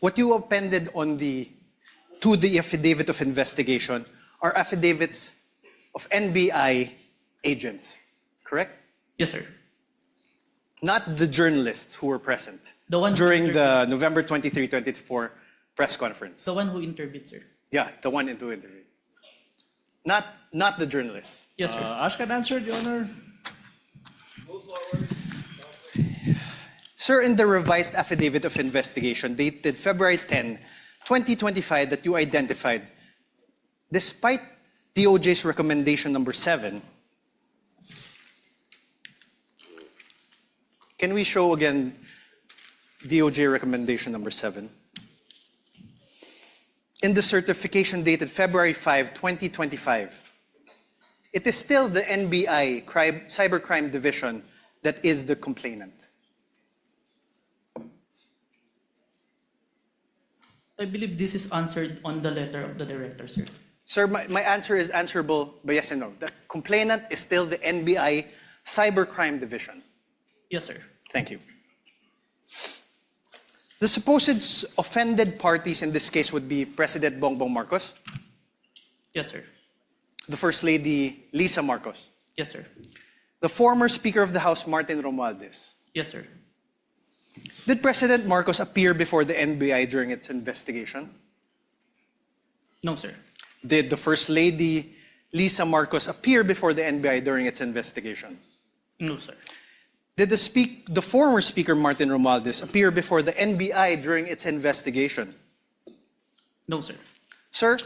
what you appended to the affidavit of investigation are affidavits of NBI agents, correct? Yes, sir. Not the journalists who were present The one who during the November 23, 2024 press conference. The one who interviewed, sir. Yeah, the one into interview. not the journalists. Yes, sir. Ask and answer, Your Honor. Sir, in the revised affidavit of investigation dated February 10, 2025 that you identified, despite DOJ's recommendation number 7, can we show again DOJ recommendation number 7? In the certification dated February 5, 2025, it is still the NBI Cybercrime Division that is the complainant. I believe this is answered on the letter of the director, sir. Sir, my answer is answerable by yes and no. The complainant is still the NBI Cybercrime Division. Yes, sir. Thank you. The supposed offended parties in this case would be President Bongbong Marcos, Yes, sir. the First Lady Lisa Marcos, Yes, sir. the former Speaker of the House Martin Romualdez. Yes, sir. Did President Marcos appear before the NBI during its investigation? No, sir. Did the First Lady Lisa Marcos appear before the NBI during its investigation? No, sir. Did the former Speaker Martin Romualdez appear before the NBI during its investigation? No, sir. Sir,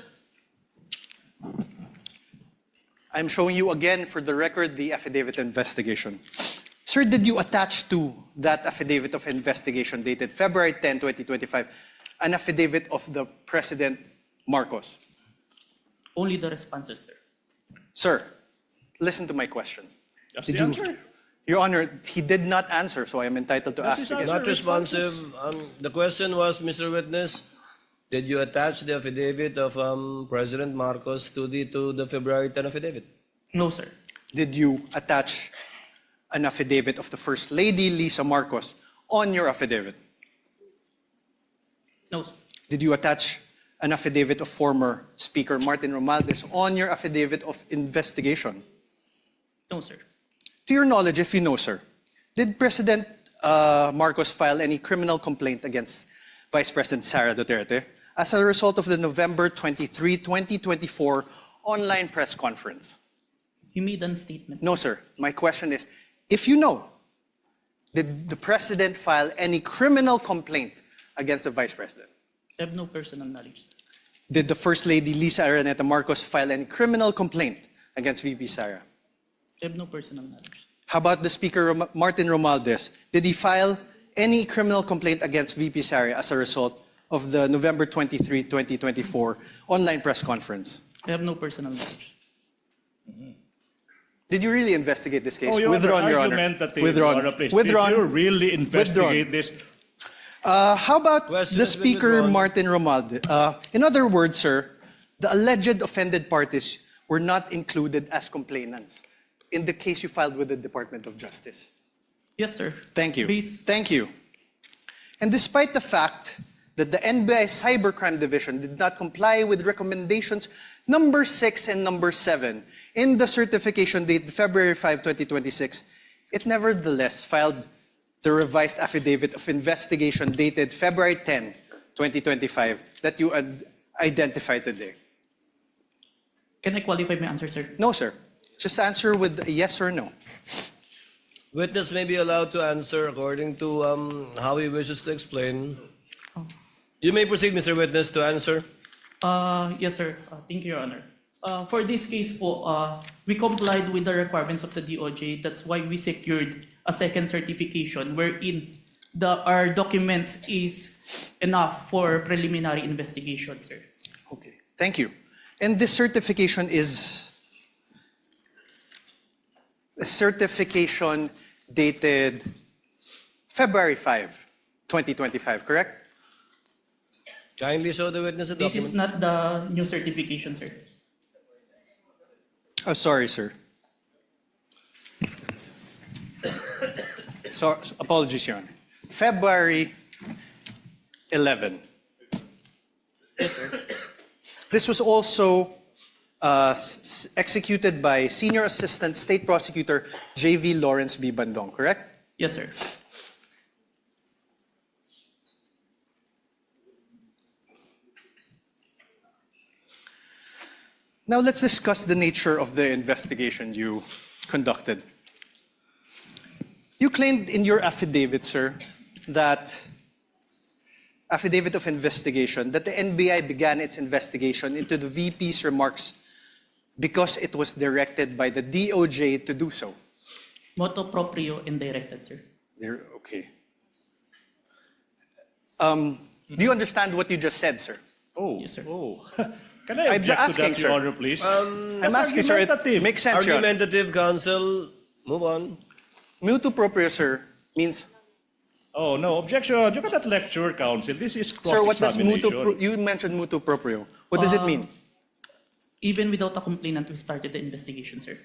I'm showing you again for the record the affidavit of investigation. Sir, did you attach to that affidavit of investigation dated February 10, 2025, an affidavit of the President Marcos? Only the responses, sir. Sir, listen to my question. That's Did the you- answer. Your Honor, he did not answer, so I am entitled to That's ask his again. answer. Not responsive. The question was, Mr. Witness, did you attach the affidavit of President Marcos to the February 10 affidavit? No, sir. Did you attach an affidavit of the First Lady Lisa Marcos on your affidavit? No, sir. Did you attach an affidavit of former Speaker Martin Romualdez on your affidavit of investigation? No, sir. To your knowledge, if you know, sir, did President Marcos file any criminal complaint against Vice President Sara Duterte as a result of the November 23, 2024 online press conference? He made a statement. No, sir. My question is, if you know, did the President file any criminal complaint against the Vice President? I have no personal knowledge. Did the First Lady Lisa Araneta Marcos file any criminal complaint against VP Sara? I have no personal knowledge. How about the Speaker Martin Romualdez? Did he file any criminal complaint against VP Sara as a result of the November 23, 2024 online press conference? I have no personal knowledge. Did you really investigate this case? Oh, Your Withdrawn, Honor, Your Honor. argumentative, Withdrawn. Your Honor, please. Withdrawn. Did you really investigate this? How about Question the has been Speaker withdrawn. Martin Romualdez? In other words, sir, the alleged offended parties were not included as complainants in the case you filed with the Department of Justice. Yes, sir. Thank you. Based, Thank you. And despite the fact that the NBI Cybercrime Division did not comply with recommendations number 6 and number 7 in the certification date February 5, 2026, it nevertheless filed the revised affidavit of investigation dated February 10, 2025 that you identified today. can I qualify my answer, sir? No, sir. Just answer with a yes or no. Witness may be allowed to answer according to how he wishes to explain. You may proceed, Mr. Witness, to answer. Yes, sir. Thank you, Your Honor. For this case po, we complied with the requirements of the DOJ. That's why we secured a second certification wherein our documents is enough for preliminary investigation, sir. Okay. Thank you. And this certification is a certification dated February 5, 2025, correct? Kindly show the witness a This document. is not the new certification, sir. Oh, sorry, sir. So, apologies, Your Honor. February 11. Yes, sir. This was also executed by Senior Assistant State Prosecutor J.V. Lawrence B. Bandong, correct? Yes, sir. Now let's discuss the nature of the investigation you conducted. You claimed in your affidavit, sir, affidavit of investigation, that the NBI began its investigation into the VP's remarks because it was directed by the DOJ to do so. Motu proprio and directed, sir. Okay. Do you understand what you just said, sir? Oh, Yes, sir. oh. Can I I'm object asking, to that, sir. Your Honor, please? I'm That's asking, sir, it argumentative. makes sense, Your Honor. Argumentative, counsel. Move on. Mutu proprio, sir, means, Oh, no, objection. You cannot lecture, counsel. This is sir, what does cross-examination. you mentioned mutu proprio. What does it mean? Even without a complainant, we started the investigation, sir.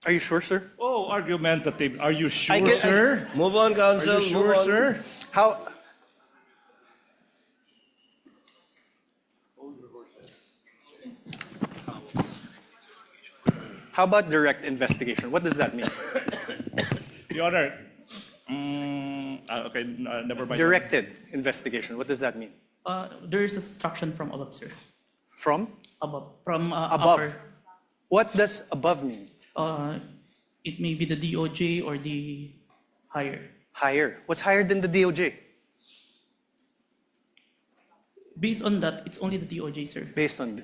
Are you sure, sir? Oh, argumentative. Are you sure, get- sir? Move on, Are counsel. you Move sure, on. sir? How? How about direct investigation? What does that mean? Your Honor, okay, never mind. Directed investigation. What does that mean? There is instruction from above, sir. From? Above. From Above. upper. What does above mean? It may be the DOJ or the higher. Higher. What's higher than the DOJ? Based on that, it's only the DOJ, sir. Based on.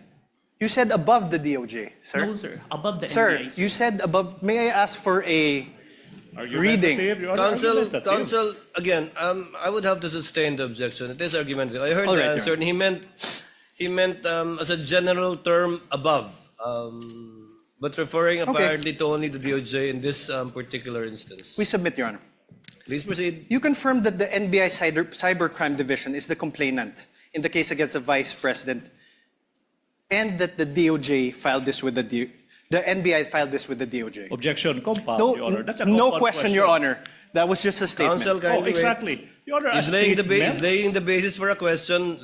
You said above the DOJ, sir. No, sir. Above the Sir, NBI. you said above. May I ask for a reading? Argumentative, Your Honor, Counsel, argumentative. counsel, again, I would have to sustain the objection. It is argumentative. I heard All the right, Your answer, and he meant as a general term above, but referring apparently to only the DOJ in this particular instance. We submit, Your Honor. Please proceed. You confirmed that the NBI Cybercrime Division is the complainant in the case against the Vice President, and that the DOJ filed this with the NBI filed this with the DOJ. Objection, compound, No, Your Honor. That's a no compound question, Your Honor. That was just a statement. Counsel, Oh, kindly wait. exactly. Your Honor, a He's laying statement. the basis for a question.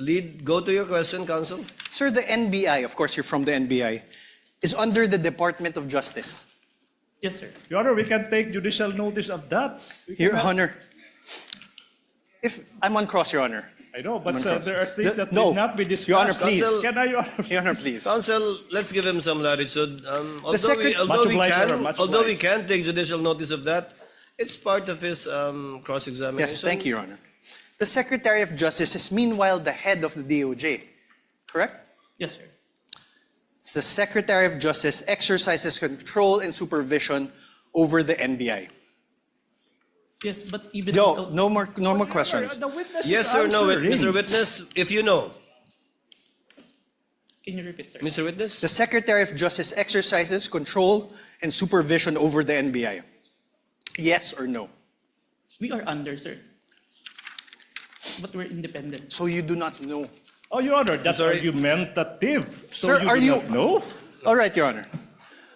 Go to your question, counsel. Sir, the NBI, of course you're from the NBI, is under the Department of Justice. Yes, sir. Your Honor, we can take judicial notice of that. We Your cannot- Honor, if I'm on cross, Your Honor. I know, but I'm on cross. there are things that No, need not be discussed. Your Honor, please. Counsel- Can I, Your Honor? Your Honor, please. Counsel, let's give him some latitude. Although secret- Much obliged, Your Honor, much although we obliged. can take judicial notice of that, it's part of his cross-examination. Yes, thank you, Your Honor. The Secretary of Justice is meanwhile the head of the DOJ, correct? Yes, sir. It's the Secretary of Justice exercises control and supervision over the NBI. Yes, but even No, without- no more questions. The witness Yes is or no, answering. Mr. Witness? If you know. Can you repeat, sir? Mr. Witness? The Secretary of Justice exercises control and supervision over the NBI. Yes or no? We are under, sir. But we're independent. So you do not know. Oh, Your Honor, that's sorry. argumentative. So Sir, you are do you- not know? All right, Your Honor.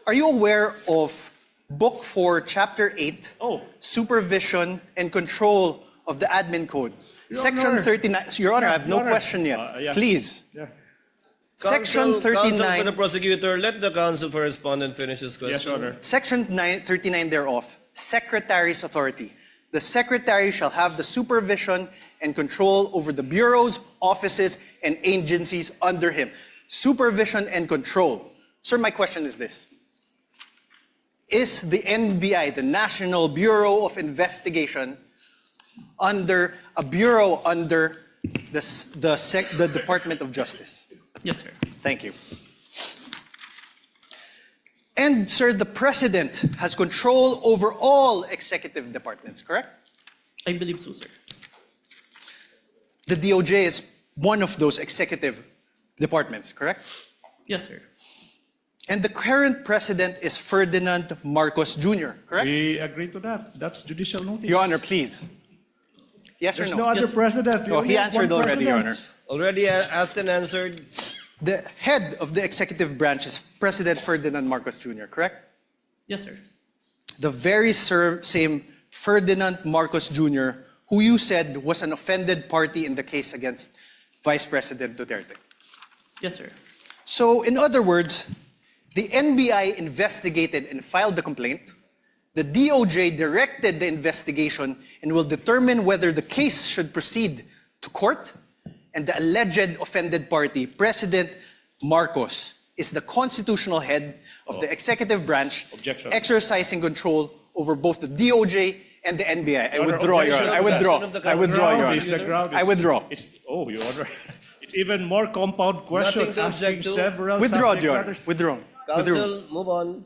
Are you aware of Book 4, Chapter 8, Oh. Supervision and Control of the Admin Code? Your Section Honor. 39. Your Honor, I have no Your Honor. question yet. Yeah. Please. Yeah. Section Counsel for the 39. prosecutor, let the counsel for respondent finish his question. Yes, Your Honor. Section 39 thereof, Secretary's authority. The Secretary shall have the supervision and control over the bureaus, offices, and agencies under him. Supervision and control. Sir, my question is this. Is the NBI, the National Bureau of Investigation, under a bureau under the Department of Justice? Yes, sir. Thank you. And, sir, the President has control over all executive departments, correct? I believe so, sir. The DOJ is one of those executive departments, correct? Yes, sir. And the current President is Ferdinand Marcos Jr., correct? We agree to that. That's judicial notice. Your Honor, please. Yes There's or no no? other Yes. president. We Oh, only he have answered one already, Your president. Honor. Already asked and answered. The head of the executive branch is President Ferdinand Marcos Jr., correct? Yes, sir. The very same Ferdinand Marcos Jr., who you said was an offended party in the case against Vice President Duterte. Yes, sir. So, in other words, the NBI investigated and filed the complaint. The DOJ directed the investigation and will determine whether the case should proceed to court. And the alleged offended party, President Marcos, is the constitutional head of the executive branch, Objection. exercising control over both the DOJ and the NBI. I Your Honor, withdraw, Your objection Honor. I of the withdraw. action of the I withdraw, Your Ground Honor. is the ground I is- withdraw. Oh, Your Honor. It's even more compound question. Nothing to object asking to. several Withdraw, subject Your Honor. matters. Withdraw. Withdraw. Counsel, move on.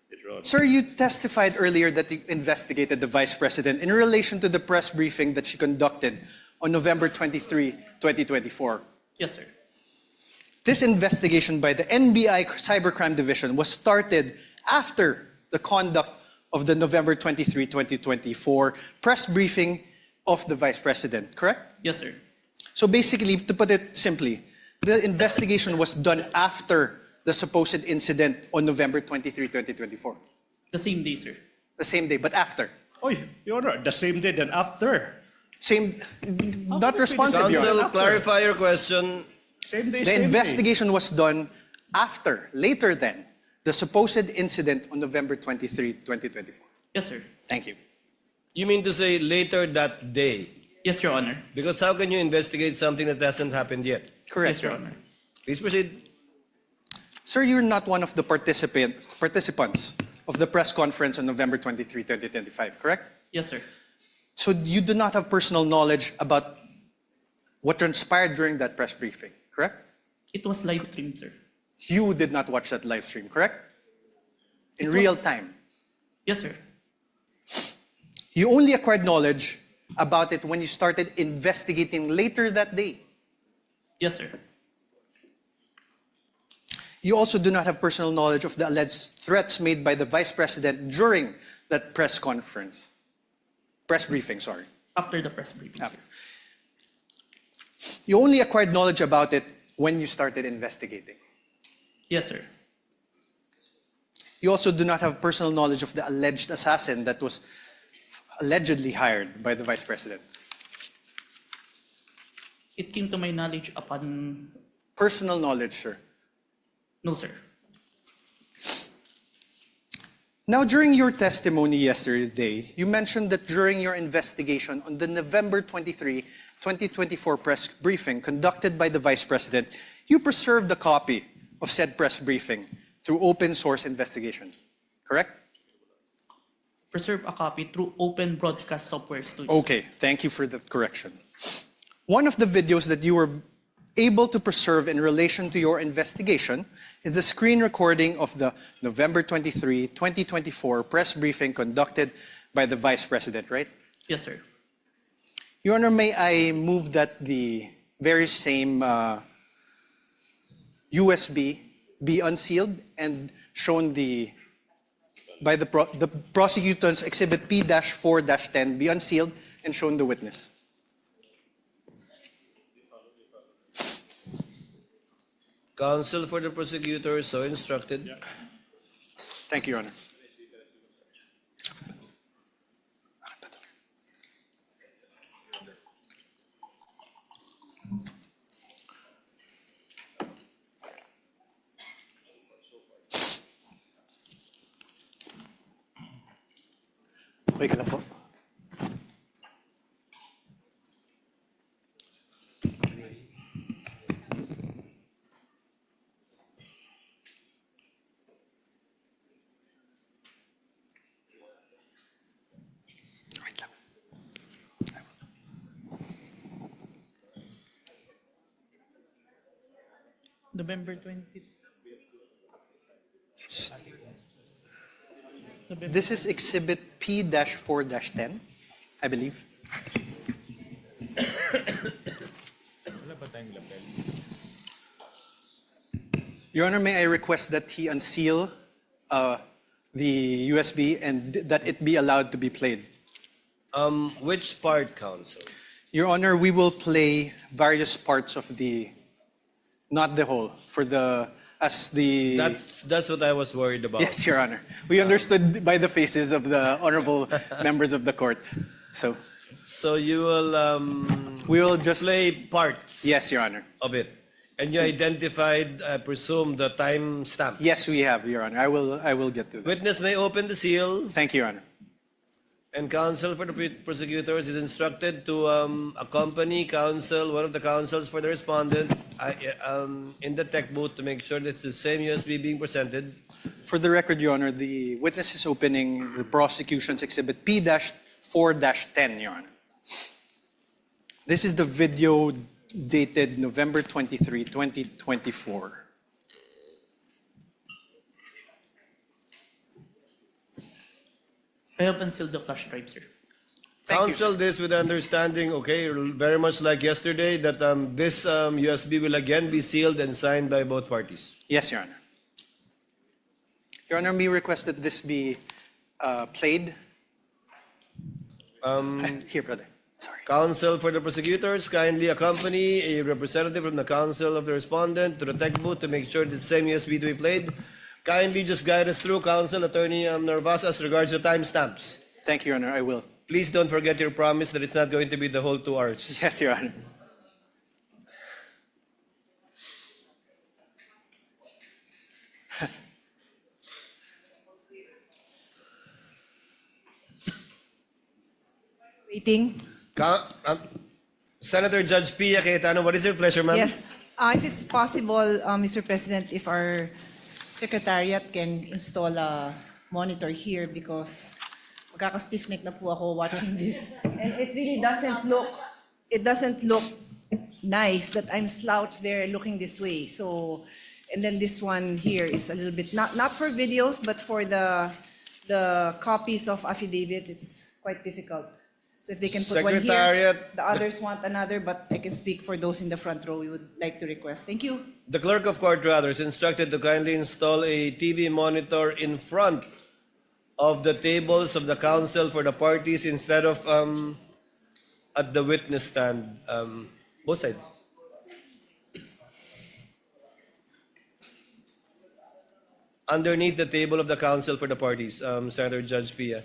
Withdraw. Sir, you testified earlier that you investigated the Vice President in relation to the press briefing that she conducted on November 23, 2024. Yes, sir. This investigation by the NBI Cybercrime Division was started after the conduct of the November 23, 2024 press briefing of the Vice President, correct? Yes, sir. So basically, to put it simply, the investigation was done after the supposed incident on November 23, 2024. The same day, sir. Oh, The same day, but after. Your Honor, the same day then after. Same, not responsive, Your Honor. Counsel, clarify your question. Same day, The same investigation was done after, later than, the supposed incident on November 23, 2024. Yes, sir. Thank you. You mean to say later that day? Yes, Your Honor. Because how can you investigate something that hasn't happened yet? Correct. Yes, Your Honor. Please proceed. Sir, you're not one of the participants of the press conference on November 23, 2025, correct? Yes, sir. So you do not have personal knowledge about what transpired during that press briefing, correct? It was live streamed, sir. You did not watch that live stream, correct? In It real was- time. Yes, sir. You only acquired knowledge about it when you started investigating later that day. Yes, sir. You also do not have personal knowledge of the alleged threats made by the Vice President during that press conference. Press briefing, sorry. After the press briefing, sir. After. You only acquired knowledge about it when you started investigating. Yes, sir. You also do not have personal knowledge of the alleged assassin that was allegedly hired by the Vice President. It came to my knowledge upon... Personal knowledge, sir. No, sir. Now, during your testimony yesterday, you mentioned that during your investigation on the November 23, 2024 press briefing conducted by the Vice President, you preserved a copy of said press briefing through open source investigation, correct? Preserve a copy through Open Broadcast Software Studio. Okay, thank you for the correction. One of the videos that you were able to preserve in relation to your investigation is the screen recording of the November 23, 2024 press briefing conducted by the Vice President, right? Yes, sir. Your Honor, may I move that the very same USB be unsealed and shown by the prosecutor's Exhibit P-4-10 be unsealed and shown the witness. Counsel for the prosecutor so instructed. Thank you, Your Honor. Okay ka lang po. Wait lang. November 20. This is Exhibit P-4-10, I believe. Your Honor, may I request that he unseal the USB and that it be allowed to be played? Which part, counsel? Your Honor, we will play various parts of the, not the whole, for the, as the... That's what I was worried about. Yes, Your Honor. We understood by the faces of the honorable members of the court. So you will we will just play parts. Yes, Your Honor. Of it, and you identified, I presume, the time stamp. Yes, we have, Your Honor. I will get to that. Witness may open the seal, Thank you, Your Honor. And counsel for the prosecutors is instructed to accompany one of the counsels for the respondent in the tech booth to make sure that it's the same USB being presented. For the record, Your Honor, the witness is opening the prosecution's exhibit P-4-10, Your Honor. This is the video dated November 23, 2024. I have unsealed the flash drive, sir. Thank you, Counsel this with understanding, okay, very much like yesterday, that this USB will again be sealed and signed by both parties. Yes, Your Honor. Your Honor, may request that this be played. Here, brother. Sorry. Counsel for the prosecutors, kindly accompany a representative from the counsel of the respondent to the tech booth to make sure the same USB to be played. Kindly just guide us through, Counsel Attorney Narvasa, as regards to timestamps. Thank you, Your Honor. I will. Please don't forget your promise that it's not going to be the whole 2 hours. Yes, Your Honor. Waiting. Senator Judge Pia Cayetano, what is your pleasure, ma'am? Yes. If it's possible, Mr. President, if our Secretariat can install a monitor here because magkaka-stiff-neck na po ako watching this. And it really doesn't look nice that I'm slouched there looking this way. So, and then this one here is a little bit, not for videos, but for the copies of affidavit, it's quite difficult. So if they can put one here, Secretariat. the others want another, but I can speak for those in the front row we would like to request. Thank you. The clerk of court, rather, is instructed to kindly install a TV monitor in front of the tables of the counsel for the parties instead of at the witness stand. Both sides. Underneath the table of the counsel for the parties, Senator Judge Pia.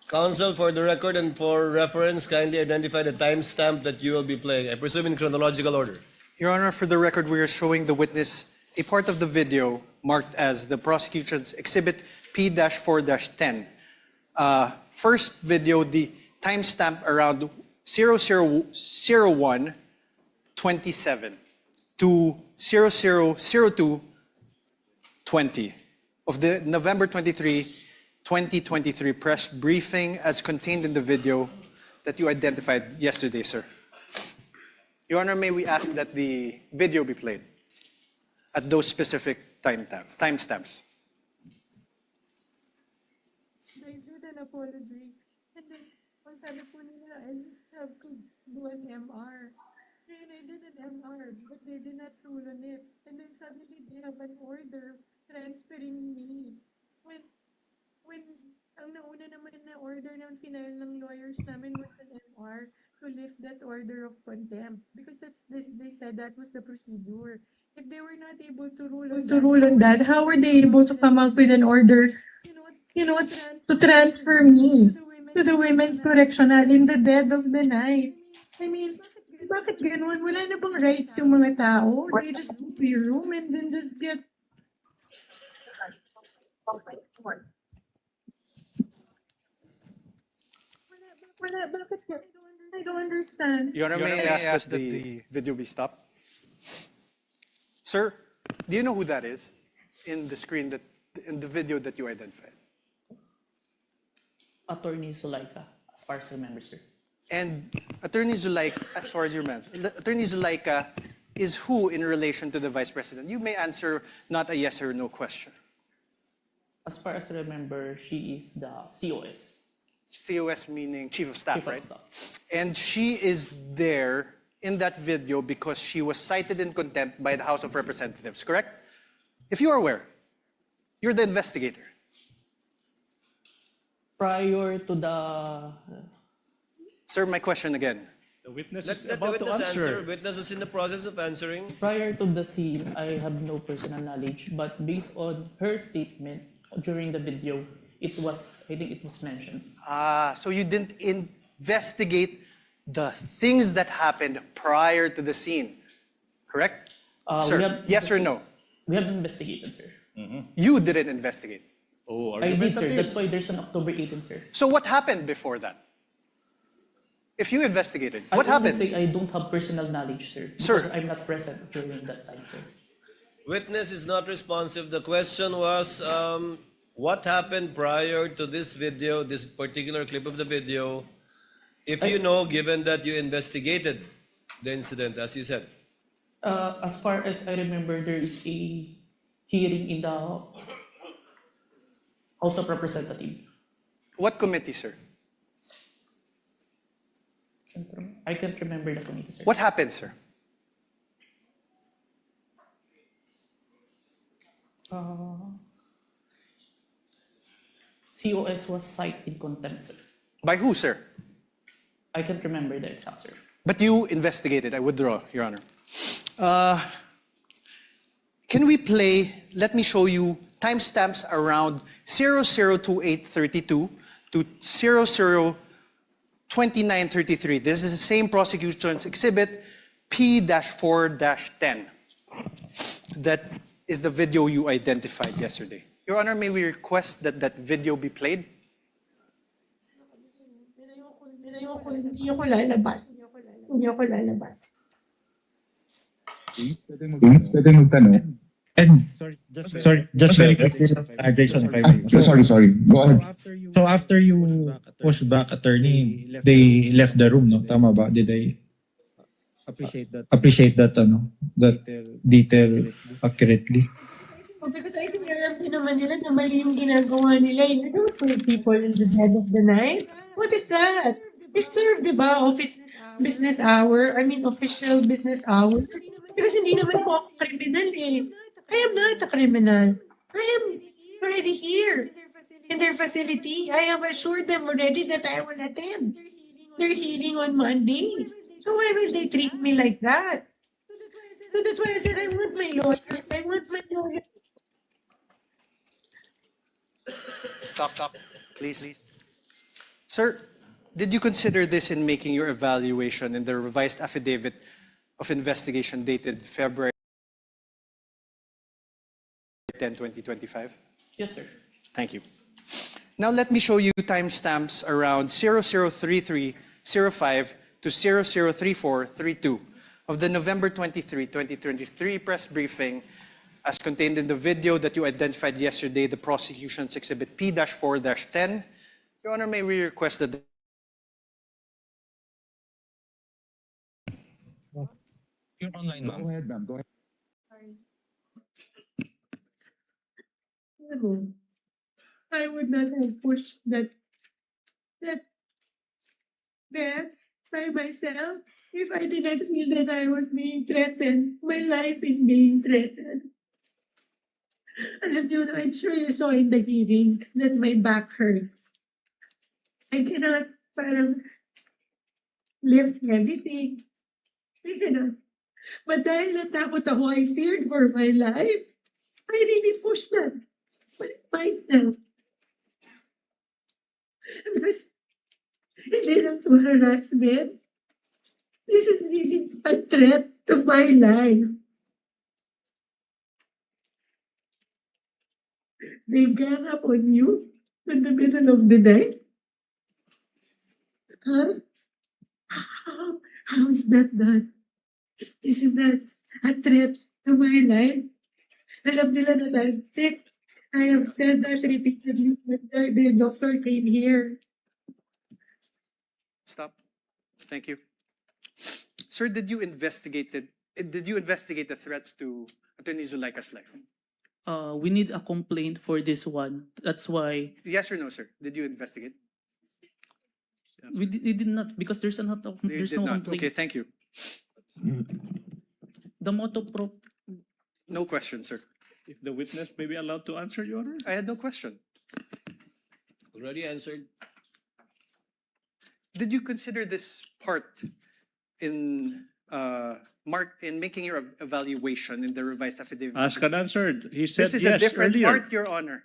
Counsel, for the record and for reference, kindly identify the timestamp that you will be playing. I presume in chronological order. Your Honor, for the record, we are showing the witness a part of the video marked as the prosecution's exhibit P-4-10. First video, the timestamp around 0001:27 to 0002:20 of the November 23, 2023 press briefing as contained in the video that you identified yesterday, sir. Your Honor, may we ask that the video be played at those specific timestamps? I did an apology. And then, ang sabi po nila, I just have to do an MR. And I did an MR, but they did not rule on it. And then suddenly they have an order transferring me. When ang nauna naman na order ng final ng lawyers namin was an MR to lift that order of contempt. Because they said that was the procedure. If they were not able to rule on that, how were they able to come up with an order, to transfer me to the women's correctional in the dead of the night? I mean, bakit ganun? Wala na bang rights yung mga tao? They just go to your room and then just get... Bakit ganun? I don't understand. Your Honor, may I ask that the video be stopped? Sir, do you know who that is in the screen in the video that you identified? Attorney Zulaika, as far as I remember, sir. And Attorney Zulaika, as far as you remember, Attorney Zulaika is who in relation to the Vice President? You may answer not a yes or no question. As far as I remember, she is the COS. COS meaning Chief of Staff, Chief of right? Staff. And she is there in that video because she was cited in contempt by the House of Representatives, correct? If you are aware, you're the investigator. prior to the Sir, my question again. The witness Let is the about to witness answer. answer. Witness was in the process of answering. prior to the scene, I have no personal knowledge, but based on her statement during the video, I think it was mentioned. So you didn't investigate the things that happened prior to the scene, correct? Sir, yes or no? We have investigated, sir. You didn't investigate. Oh, I did, sir. argumentative. That's why there's an October 18th, sir. So what happened before that? If you investigated, I what only happened? say I don't have personal knowledge, sir. Sir. Because I'm not present during that time, sir. Witness is not responsive. The question was, what happened prior to this video, this particular clip of the video, if you know, given that you investigated the incident, as you said. As far as I remember, there is a hearing in the House of Representatives. What committee, sir? I can't remember the committee, sir. What happened, sir? COS was cited in contempt, sir. By who, sir? I can't remember the exact, sir. But you investigated. I withdraw, Your Honor. Can we play, let me show you timestamps around 002832 to 002933. This is the same prosecution's exhibit P-4-10. That is the video you identified yesterday. Your Honor, may we request that that video be played? Hindi ako lalabas. Hindi ako lalabas. Pwede magtanong. And sorry, just very quickly, Jason, if I may. Sorry. Go ahead. So after you pushed back attorney, they left the room, no? Tama ba? Did they appreciate that detail accurately? Because I think alam din naman nila na mali yung ginagawa nila. You don't put people in the dead of the night. What is that? It served, di ba? Official business hours. Because hindi naman po ako kriminal eh. I am not a criminal. I am already here in their facility. I have assured them already that I will attend their hearing on Monday. So why will they treat me like that? So that's why I said I want my lawyer. I want my lawyer. Stop, please. Sir, did you consider this in making your evaluation in the revised affidavit of investigation dated February 10, 2025? Yes, sir. Thank you. Now let me show you timestamps around 003305 to 003432 of the November 23, 2023 press briefing as contained in the video that you identified yesterday, the prosecution's exhibit P-4-10. Your Honor, may we request that You're online, ma'am. Go ahead, ma'am. Go ahead. I would not have pushed that there by myself if I did not feel that I was being threatened. My life is being threatened. Alam niyo, I'm sure you saw in the hearing that my back hurts. I cannot parang lift heavy things. I cannot. But dahil natakot ako, I feared for my life. I really pushed that myself. Because hindi lang to harassment. This is really a threat to my life. They gang up on you in the middle of the night? Huh? How is that done? Isn't that a threat to my life? Alam nila na I'm sick. I have said that repeatedly when the doctor came here. Stop. Thank you. Sir, did you investigate the threats to Attorney Zuleika's life? We need a complaint for this one. That's why Yes or no, sir? Did you investigate? we did not, because there's You no did not. complaint. Okay, thank you. The motto pro. No question, sir. If the witness may be allowed to answer, Your Honor. I had no question. Already answered. Did you consider this part in in making your evaluation in the revised affidavit? Asked and answered. He said This is yes a different earlier. part, Your Honor.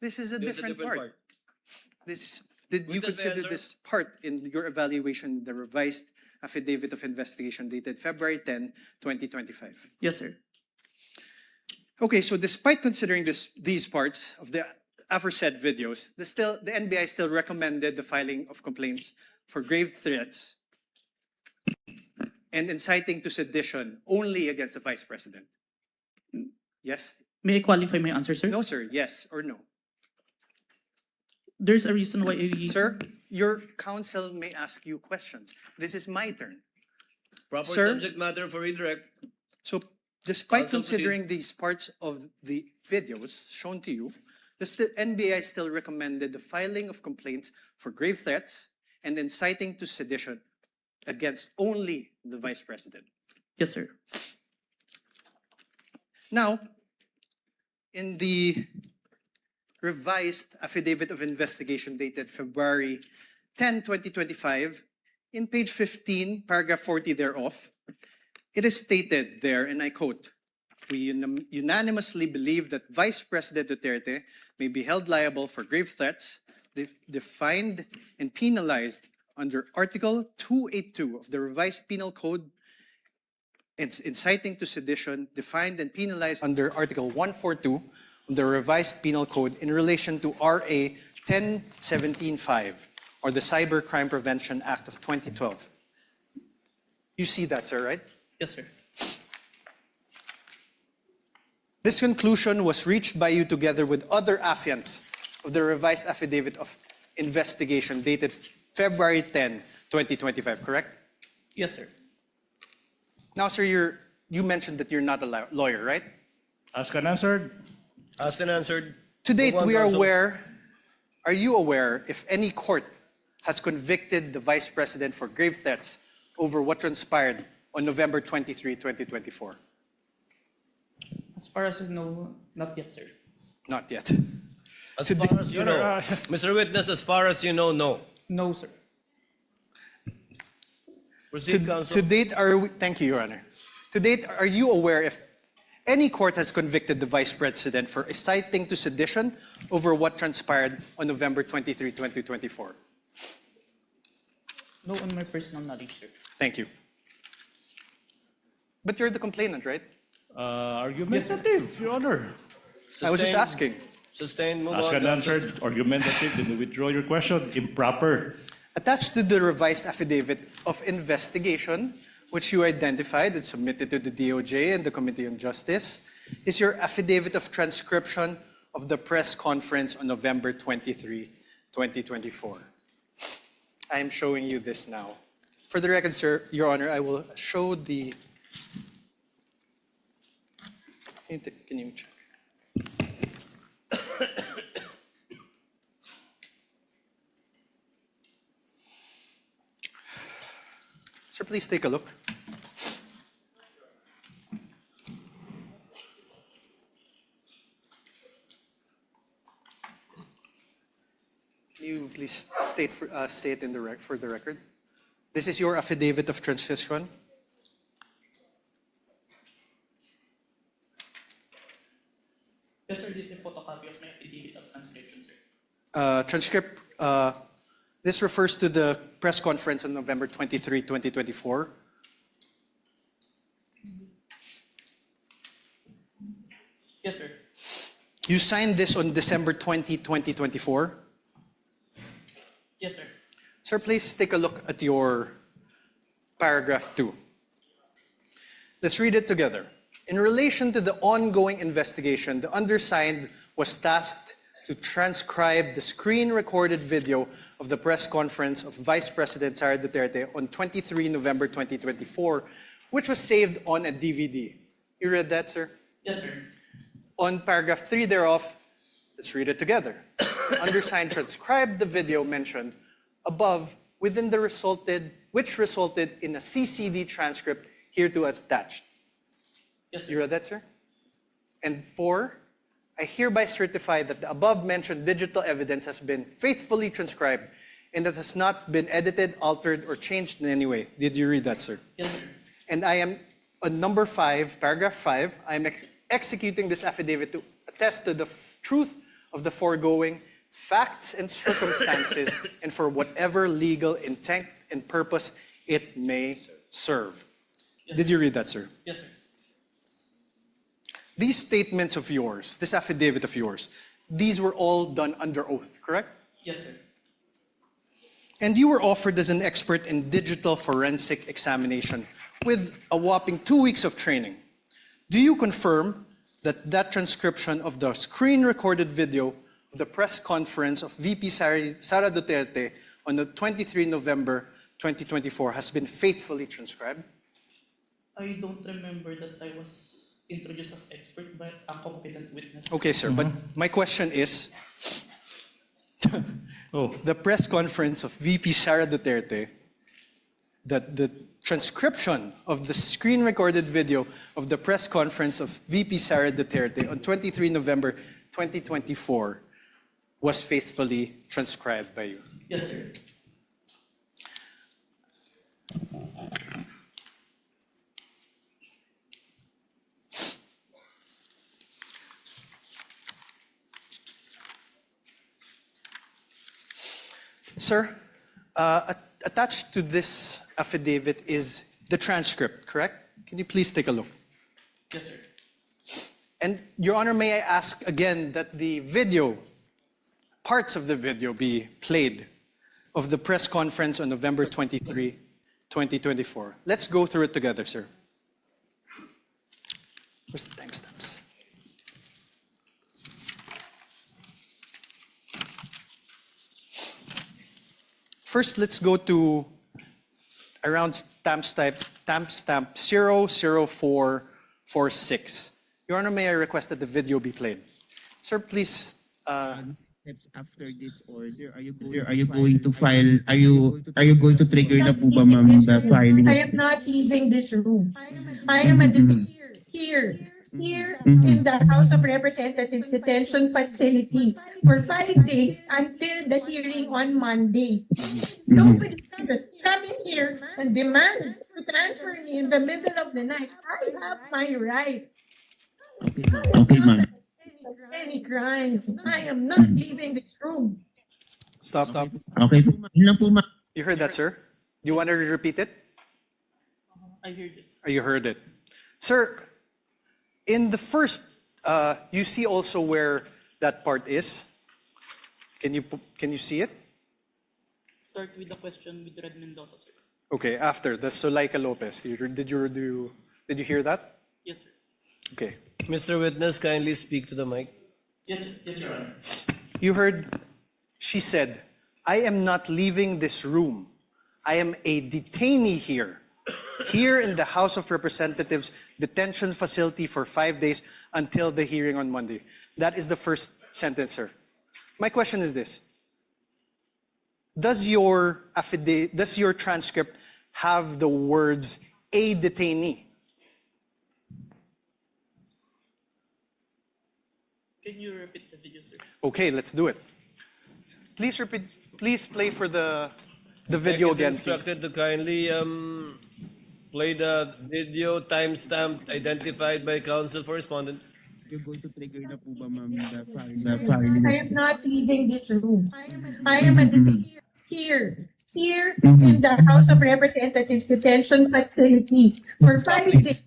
This is a There's a different different part. part. Did you Witness may consider answer. this part in your evaluation, the revised affidavit of investigation dated February 10, 2025? Yes, sir. Okay, so despite considering these parts of the aforesaid videos, the NBI still recommended the filing of complaints for grave threats and inciting to sedition only against the Vice President. Yes? May I qualify my answer, sir? No, sir. Yes or no? There's a reason why I... Sir, your counsel may ask you questions. This is my turn. Proper Sir? subject matter for redirect. So, despite Counsel, considering these parts of the videos shown to you, the NBI still recommended the filing of complaints for grave threats and inciting to sedition against only the Vice President. Yes, sir. Now, in the revised affidavit of investigation dated February 10, 2025, in page 15, paragraph 40 thereof, it is stated there, and I quote, "We unanimously believe that Vice President Duterte may be held liable for grave threats defined and penalized under Article 282 of the Revised Penal Code and inciting to sedition defined and penalized under Article 142 of the Revised Penal Code in relation to RA 10175 or the Cybercrime Prevention Act of 2012. You see that, sir, right? Yes, sir. This conclusion was reached by you together with other affiants of the revised affidavit of investigation dated February 10, 2025, correct? Yes, sir. Now, sir, you mentioned that you're not a lawyer, right? Asked and answered. Asked and answered. To date, Move on, we are counsel. aware, are you aware if any court has convicted the Vice President for grave threats over what transpired on November 23, 2024? As far as I know, not yet, sir. Not yet. As far as you know. Mr. Witness, as far as you know, no. No, sir. Proceed, counsel. To date, thank you, Your Honor. To date, are you aware if any court has convicted the Vice President for inciting to sedition over what transpired on November 23, 2024? No, on my personal knowledge, sir. Thank you. But you're the complainant, right? Argumentative, Your Honor. I was just Sustained. asking. Sustained. Move Asked on, and counsel. answered. Argumentative. Then withdraw your question. Improper. Attached to the revised affidavit of investigation, which you identified and submitted to the DOJ and the Committee on Justice, is your affidavit of transcription of the press conference on November 23, 2024. I am showing you this now. For the record, sir, Your Honor, I will show the... Can you check? Sir, please take a look. Can you please state it in for the record? This is your affidavit of transcription. Yes, sir. This is a photocopy of my affidavit of transcription, sir. This refers to the press conference on November 23, 2024. Yes, sir. You signed this on December 20, 2024. Yes, sir. Sir, please take a look at your paragraph 2. Let's read it together. In relation to the ongoing investigation, the undersigned was tasked to transcribe the screen-recorded video of the press conference of Vice President Sara Duterte on 23 November 2024, which was saved on a DVD. You read that, sir? Yes, sir. On paragraph 3 thereof, let's read it together. Undersigned transcribed the video mentioned above which resulted in a CCD transcript hereto attached. Yes, sir. You read that, sir? And 4, I hereby certify that the above-mentioned digital evidence has been faithfully transcribed and that has not been edited, altered, or changed in any way. Did you read that, sir? Yes, sir. And I am, on number 5, paragraph 5, I am executing this affidavit to attest to the truth of the foregoing facts and circumstances and for whatever legal intent and purpose it may serve. Did you read that, sir? Yes, sir. These statements of yours, this affidavit of yours, these were all done under oath, correct? Yes, sir. And you were offered as an expert in digital forensic examination with a whopping 2 weeks of training. Do you confirm that that transcription of the screen-recorded video of the press conference of VP Sara Duterte on the 23 November 2024 has been faithfully transcribed? I don't remember that I was introduced as expert, but a competent witness. Okay, sir, but my question is, the press conference of VP Sara Duterte, that the transcription of the screen-recorded video of the press conference of VP Sara Duterte on 23 November 2024 was faithfully transcribed by you. Yes, sir. Sir, attached to this affidavit is the transcript, correct? Can you please take a look? Yes, sir. And Your Honor, may I ask again that the video, parts of the video be played of the press conference on November 23, 2024. Let's go through it together, sir. Where's the timestamps? First, let's go to around timestamp 00446. Your Honor, may I request that the video be played? Sir, please. Steps after this order, are you going to file? Are you going to trigger na po ba, ma'am, the filing? I am not leaving this room. I am a here in the House of Representatives detention facility for 5 days until the hearing on Monday. Nobody can come in here and demand to transfer me in the middle of the night. I have my right. Okay, ma'am. Any crime. I am not leaving this room. Stop. Okay po, ma'am. Yun lang po, ma'am. You heard that, sir? Do you want to repeat it? I heard it. Or you heard it? Sir, in the first, you see also where that part is? Can you see it? Start with the question with Red Mendoza, sir. Okay, after the Zuleika Lopez. Did you hear that? Yes, sir. Okay. Mr. Witness, kindly speak to the mic. Yes, Your Honor. You heard, she said, I am not leaving this room. I am a detainee here in the House of Representatives detention facility for 5 days until the hearing on Monday. That is the first sentence, sir. My question is this. Does your transcript have the words a detainee? Can you repeat the video, sir? Okay, let's do it. Please repeat. Please play for the video Is again, please. instructed to kindly play the video timestamped identified by counsel for respondent. You're going to trigger na po ba, ma'am, the filing? I am not leaving this room. I am a here in the House of Representatives detention facility for 5 days.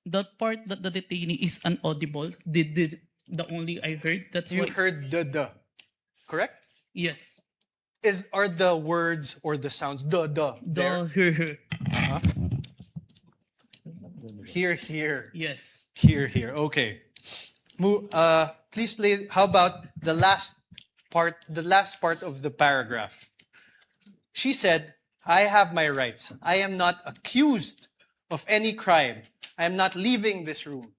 That part that the detainee is inaudible, the only I heard. That's You why. heard the, correct? Yes. Are the words or the sounds the there? Here. Huh? Here. Yes. Here. Okay. Please play. How about the last part of the paragraph? She said, I have my rights. I am not accused of any crime. I am not leaving this room.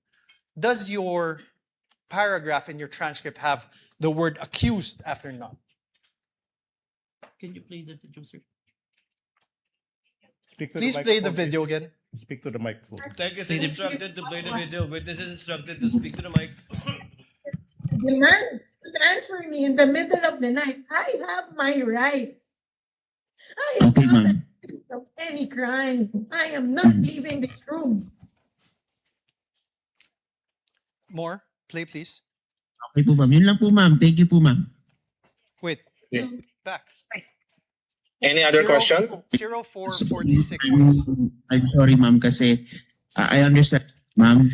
Does your paragraph in your transcript have the word accused after not? Can you play the video, sir? Please play the video again. Speak to the microphone. Tech is instructed to play the video. Witness is instructed to speak to the mic. Demand to answer me in the middle of the night. I have my rights. I am Okay, not ma'am. accused of any crime. I am not leaving this room. More? Play, please. Okay po, ma'am. Yun lang po, ma'am. Thank you po, ma'am. Wait. Yeah. Back. Any other question? 0446, please. I'm sorry, ma'am, kasi I understand, ma'am.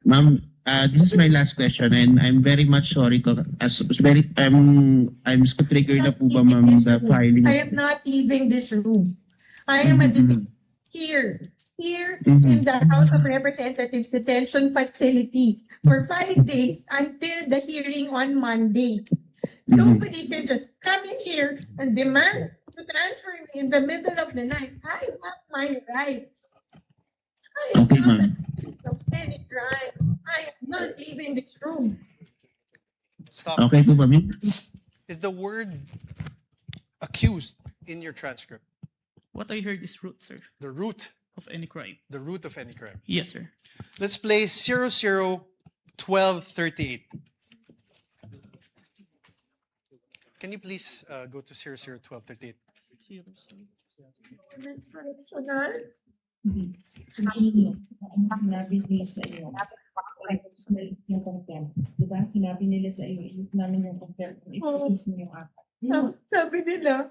Ma'am, this is my last question, and I'm very much sorry. I'm so triggered na po ba, ma'am, the filing. I am not leaving this room. I am a Mhm. here Mhm. in the House of Representatives detention facility for 5 days until the hearing on Monday. Nobody can just come in here and demand to transfer me in the middle of the night. I have my rights. I am Okay, not ma'am. accused of any crime. I am not leaving this room. Stop. Okay po, ma'am. Is the word accused in your transcript? What I heard is root, sir, The root. of any crime. The root of any crime. Yes, sir. Let's play 001238. Can you please go to 001238? Personal. Sinabi nila sa iyo, yung contempt. Diba? Sinabi nila sa iyo, isip namin yung contempt. Excuse mo yung apat. Sabi nila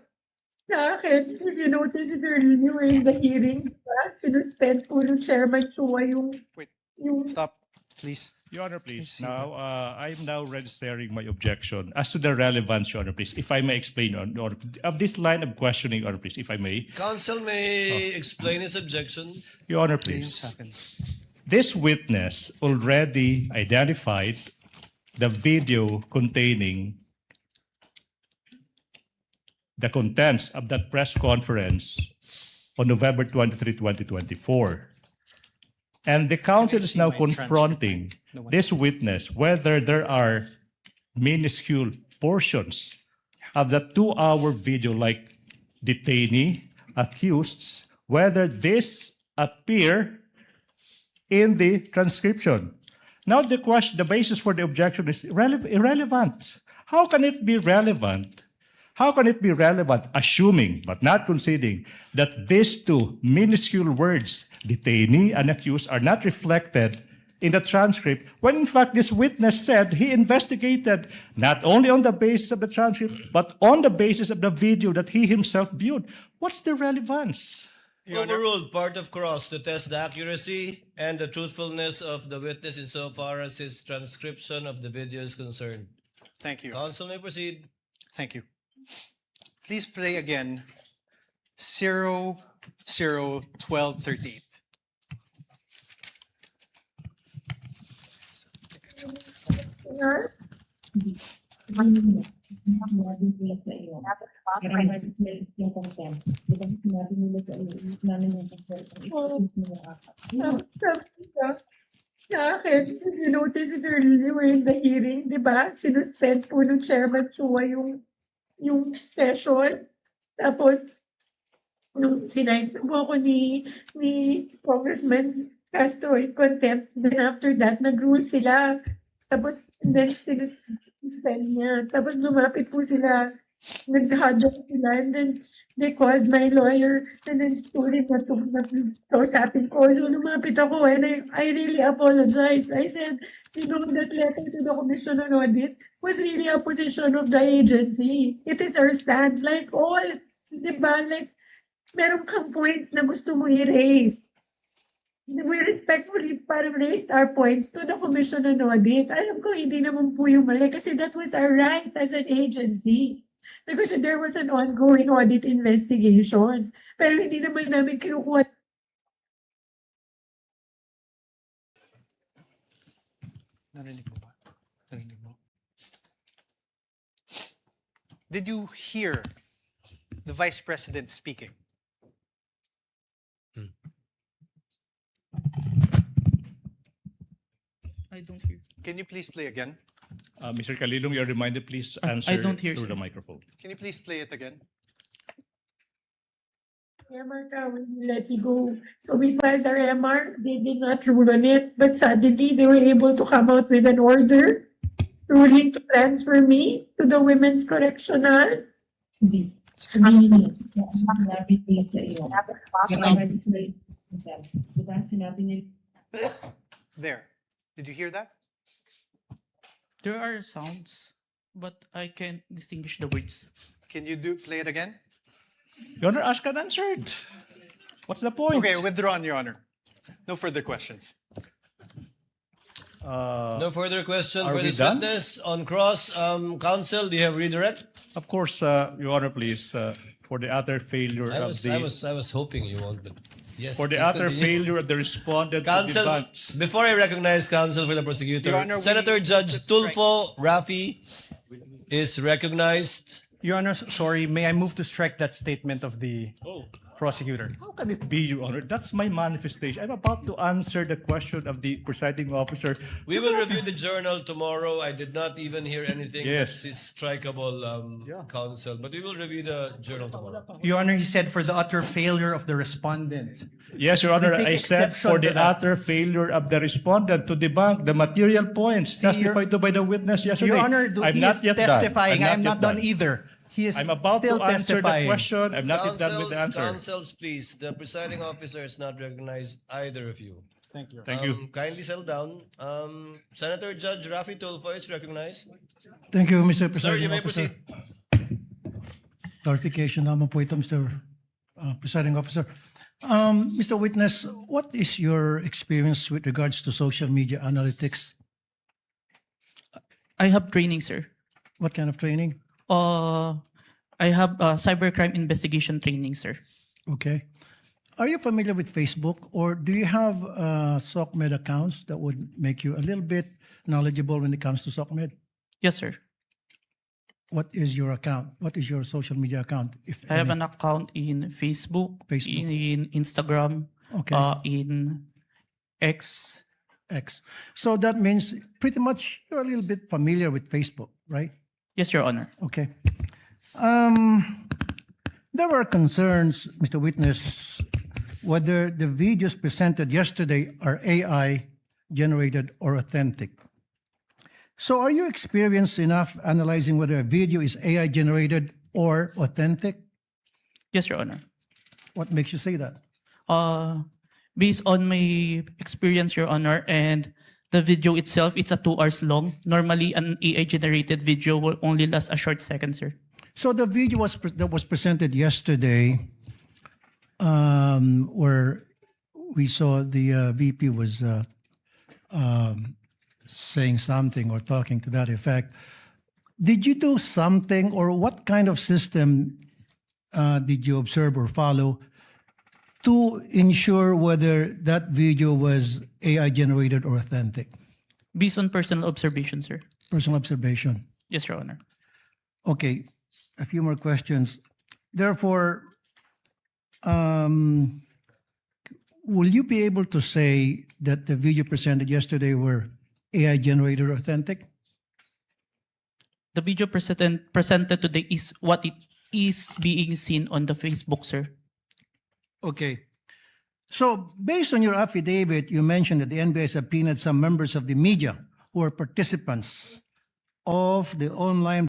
sa akin, if you notice, if you're in the hearing, diba? Sinuspend po ng Chairman Chua yung... Wait. yung Stop, please. Your Honor, please. see Now, I'm now registering my objection as to the relevance, Your Honor, please. If I may explain, Your Honor, of this line of questioning, Your Honor, please, if I may. Counsel may explain his objection. Your Honor, Things please. happen. This witness already identified the video containing the contents of that press conference on November 23, 2024. And the counsel is see now my transcript, confronting right? No one- this witness whether there are minuscule portions of the 2-hour video, like detainee, accused, whether this appear in the transcription. Now the question, the basis for the objection is irrelevant. How can it be relevant? How can it be relevant, assuming but not conceding that these two minuscule words, detainee and accused, are not reflected in the transcript, when in fact this witness said he investigated not only on the basis of the transcript, but on the basis of the video that he himself viewed? What's the relevance? Overruled, part of cross to test the accuracy and the truthfulness of the witness insofar as his transcription of the video is concerned. Thank you. Counsel may proceed. Thank you. Please play again 001238. Sinabi nila sa iyo. Sinabi nila yung contempt. Diba? Sinabi nila sa iyo, isip namin yung contempt. Excuse mo yung apat. sabi nila sa akin, if you notice, if you're in the hearing, di ba? Sinuspend po ng Chairman Chua yung session. Tapos, nung sinight po ako ni Congressman Castro in contempt, then after that, nag-rule sila. Tapos, then sinuspend niya. Tapos, lumapit po sila. Nag-huddle sila. And then, they called my lawyer. And then, told him na kausapin ko. So, lumapit ako. And I really apologize. I said, you know, that letter to the Commission on Audit was really a position of the agency. It is our stand. Like all, di ba? Like, meron kang points na gusto mo i-raise. We respectfully parang raised our points to the Commission on Audit. Alam ko, hindi naman po yung mali kasi that was our right as an agency. Because there was an ongoing audit investigation. Pero hindi naman namin kinukuha. Narinig mo ba? Narinig mo? Did you hear the Vice President speaking? I don't hear. Can you please play again? Mr. Kalilong, you're reminded, please answer I don't hear, through sir. the microphone. Can you please play it again? MR ka when you let you go. So we filed our MR. They did not rule on it, but suddenly they were able to come out with an order ruling to transfer me to the Women's Correctional. Hindi. Sabihin niyo, sinabi nila sa iyo. Diba? Sinabi nila. There. Did you hear that? There are sounds, but I can't distinguish the words. Can you play it again? Your Honor, asked and answered. What's the point? Okay, withdrawn, Your Honor. No further questions. No further question are for we this done? witness. On cross, counsel, do you have redirect? Of course, Your Honor, please, for the utter failure I of was, the I was, I was hoping you won't, but yes. for the please utter continue. failure of the respondent to Counsel, debunk. before I recognize counsel for the prosecutor, Your Honor, we Senator need Judge to strike- Tulfo Rafi is recognized. Your Honor, sorry, may I move to strike that statement of the prosecutor? How can it be, Your Honor? That's my manifestation. I'm about to answer the question of the presiding officer. We will review the journal tomorrow. I did not even hear anything Yes. that's strikeable, counsel, but we will review the journal tomorrow. Your Honor, he said for the utter failure of the respondent. Yes, Your Honor, We take I said exception for to the that. utter failure of the respondent to debunk the material points testified to by the witness yesterday. Your Honor, I'm he not is yet testifying. done. I am yet not done either. He is I'm about still to answer the testifying. question. I'm not yet done with the answer. Counsels, please. The presiding officer has not recognized either of you. Thank you. Thank you. Kindly settle down. Senator Judge Rafi Tulfo is recognized. Thank you, Mr. Sir, Presiding you may Officer. proceed. Clarification naman po ito, Mr. Presiding Officer. Mr. Witness, what is your experience with regards to social media analytics? I have training, sir. What kind of training? I have cybercrime investigation training, sir. Okay. Are you familiar with Facebook, or do you have SOCMED accounts that would make you a little bit knowledgeable when it comes to SOCMED? Yes, sir. What is your account? What is your social media account? If I have any? an account in Facebook, Facebook. in Instagram, Okay. in X. X. So that means pretty much you're a little bit familiar with Facebook, right? Yes, Your Honor. Okay. There were concerns, Mr. Witness, whether the videos presented yesterday are AI generated or authentic. So are you experienced enough analyzing whether a video is AI generated or authentic? Yes, Your Honor. What makes you say that? Based on my experience, Your Honor, and the video itself, it's a 2 hours long. Normally, an AI-generated video will only last a short second, sir. So the video that was presented yesterday, where we saw the VP was saying something or talking to that effect. Did you do something, or what kind of system did you observe or follow to ensure whether that video was AI generated or authentic? Based on personal observation, sir. Personal observation. Yes, Your Honor. Okay, a few more questions. Therefore, will you be able to say that the video presented yesterday were AI generated or authentic? The video presented today is what it is being seen on the Facebook, sir. Okay. So based on your affidavit, you mentioned that the NBI subpoenaed some members of the media who are participants of the online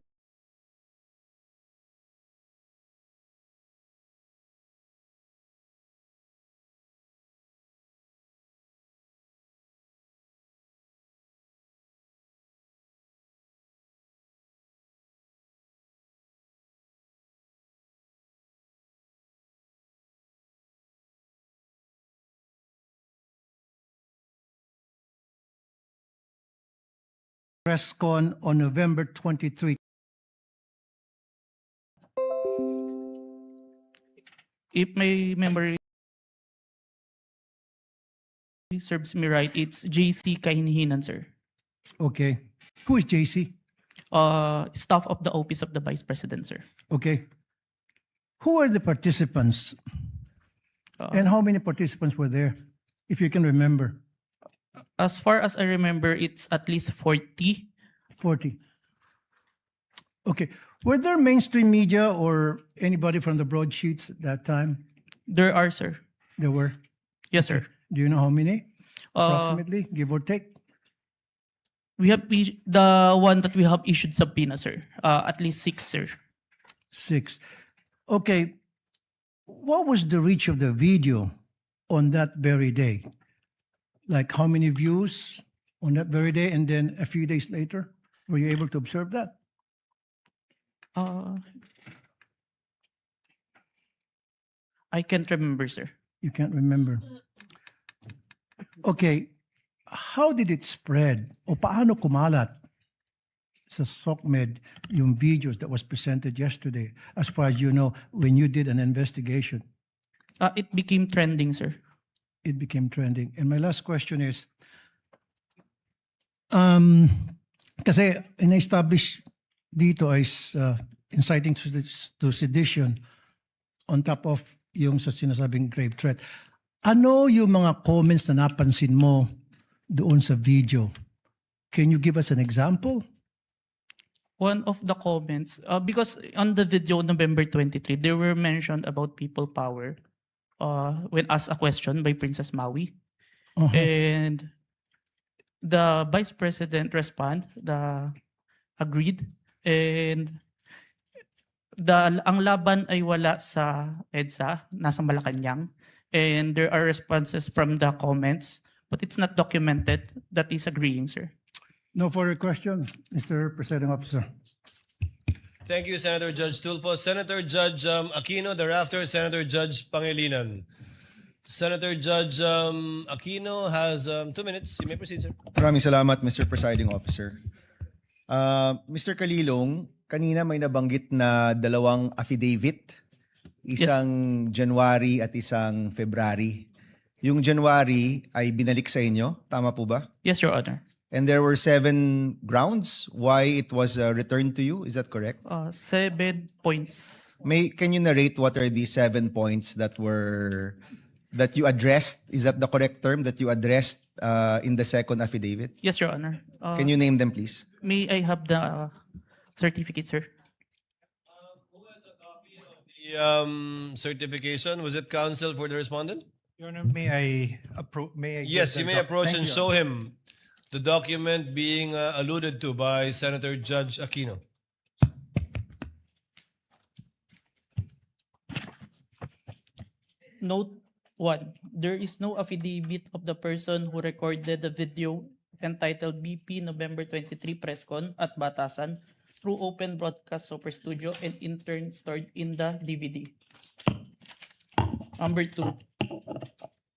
press con on November 23. If my memory serves me right, it's JC Kahinhinan, sir. Okay. Who is JC? Staff of the Office of the Vice President, sir. Okay. Who are the participants? And how many participants were there, if you can remember? As far as I remember, it's at least 40. 40. Okay. Were there mainstream media or anybody from the broadsheets at that time? There are, sir. There were. Yes, sir. Do you know how many? Uh, Approximately, give or take? We have the one that we have issued subpoena, sir. At least 6, sir. 6. Okay. What was the reach of the video on that very day? Like how many views on that very day, and then a few days later? Were you able to observe that? I can't remember, sir. You can't remember. Okay. How did it spread? O paano kumalat sa SOCMED yung videos that was presented yesterday, as far as you know, when you did an investigation? It became trending, sir. It became trending. And my last question is, kasi in-establish dito is inciting to sedition on top of yung sa sinasabing grave threat. Ano yung mga comments na napansin mo doon sa video? Can you give us an example? One of the comments, because on the video November 23, there were mentioned about people power when asked a question by Princess Maui. Uh-huh. And the Vice President agreed, and ang laban ay wala sa EDSA, nasa Malacanang, and there are responses from the comments, but it's not documented. That is agreeing, sir. No further question, Mr. Presiding Officer. Thank you, Senator Judge Tulfo. Senator Judge Aquino, thereafter Senator Judge Pangilinan. Senator Judge Aquino has 2 minutes. You may proceed, sir. Maraming salamat, Mr. Presiding Officer. Mr. Kalilong, kanina may nabanggit na 2 affidavit, isang January at isang February. Yung January ay binalik sa inyo, tama po ba? Yes, Your Honor. And there were 7 grounds why it was returned to you, is that correct? 7 points. Can you narrate what are the 7 points that you addressed? Is that the correct term, that you addressed in the second affidavit? Yes, Your Honor. Can you name them, please? May I have the certificate, sir? The certification, was it counsel for the respondent? Your Honor, may I Yes, you may approach and Thank you. show him the document being alluded to by Senator Judge Aquino. Note 1. There is no affidavit of the person who recorded the video entitled BP November 23 Presscon at Batasan through Open Broadcast Super Studio and in turn stored in the DVD. Number 2.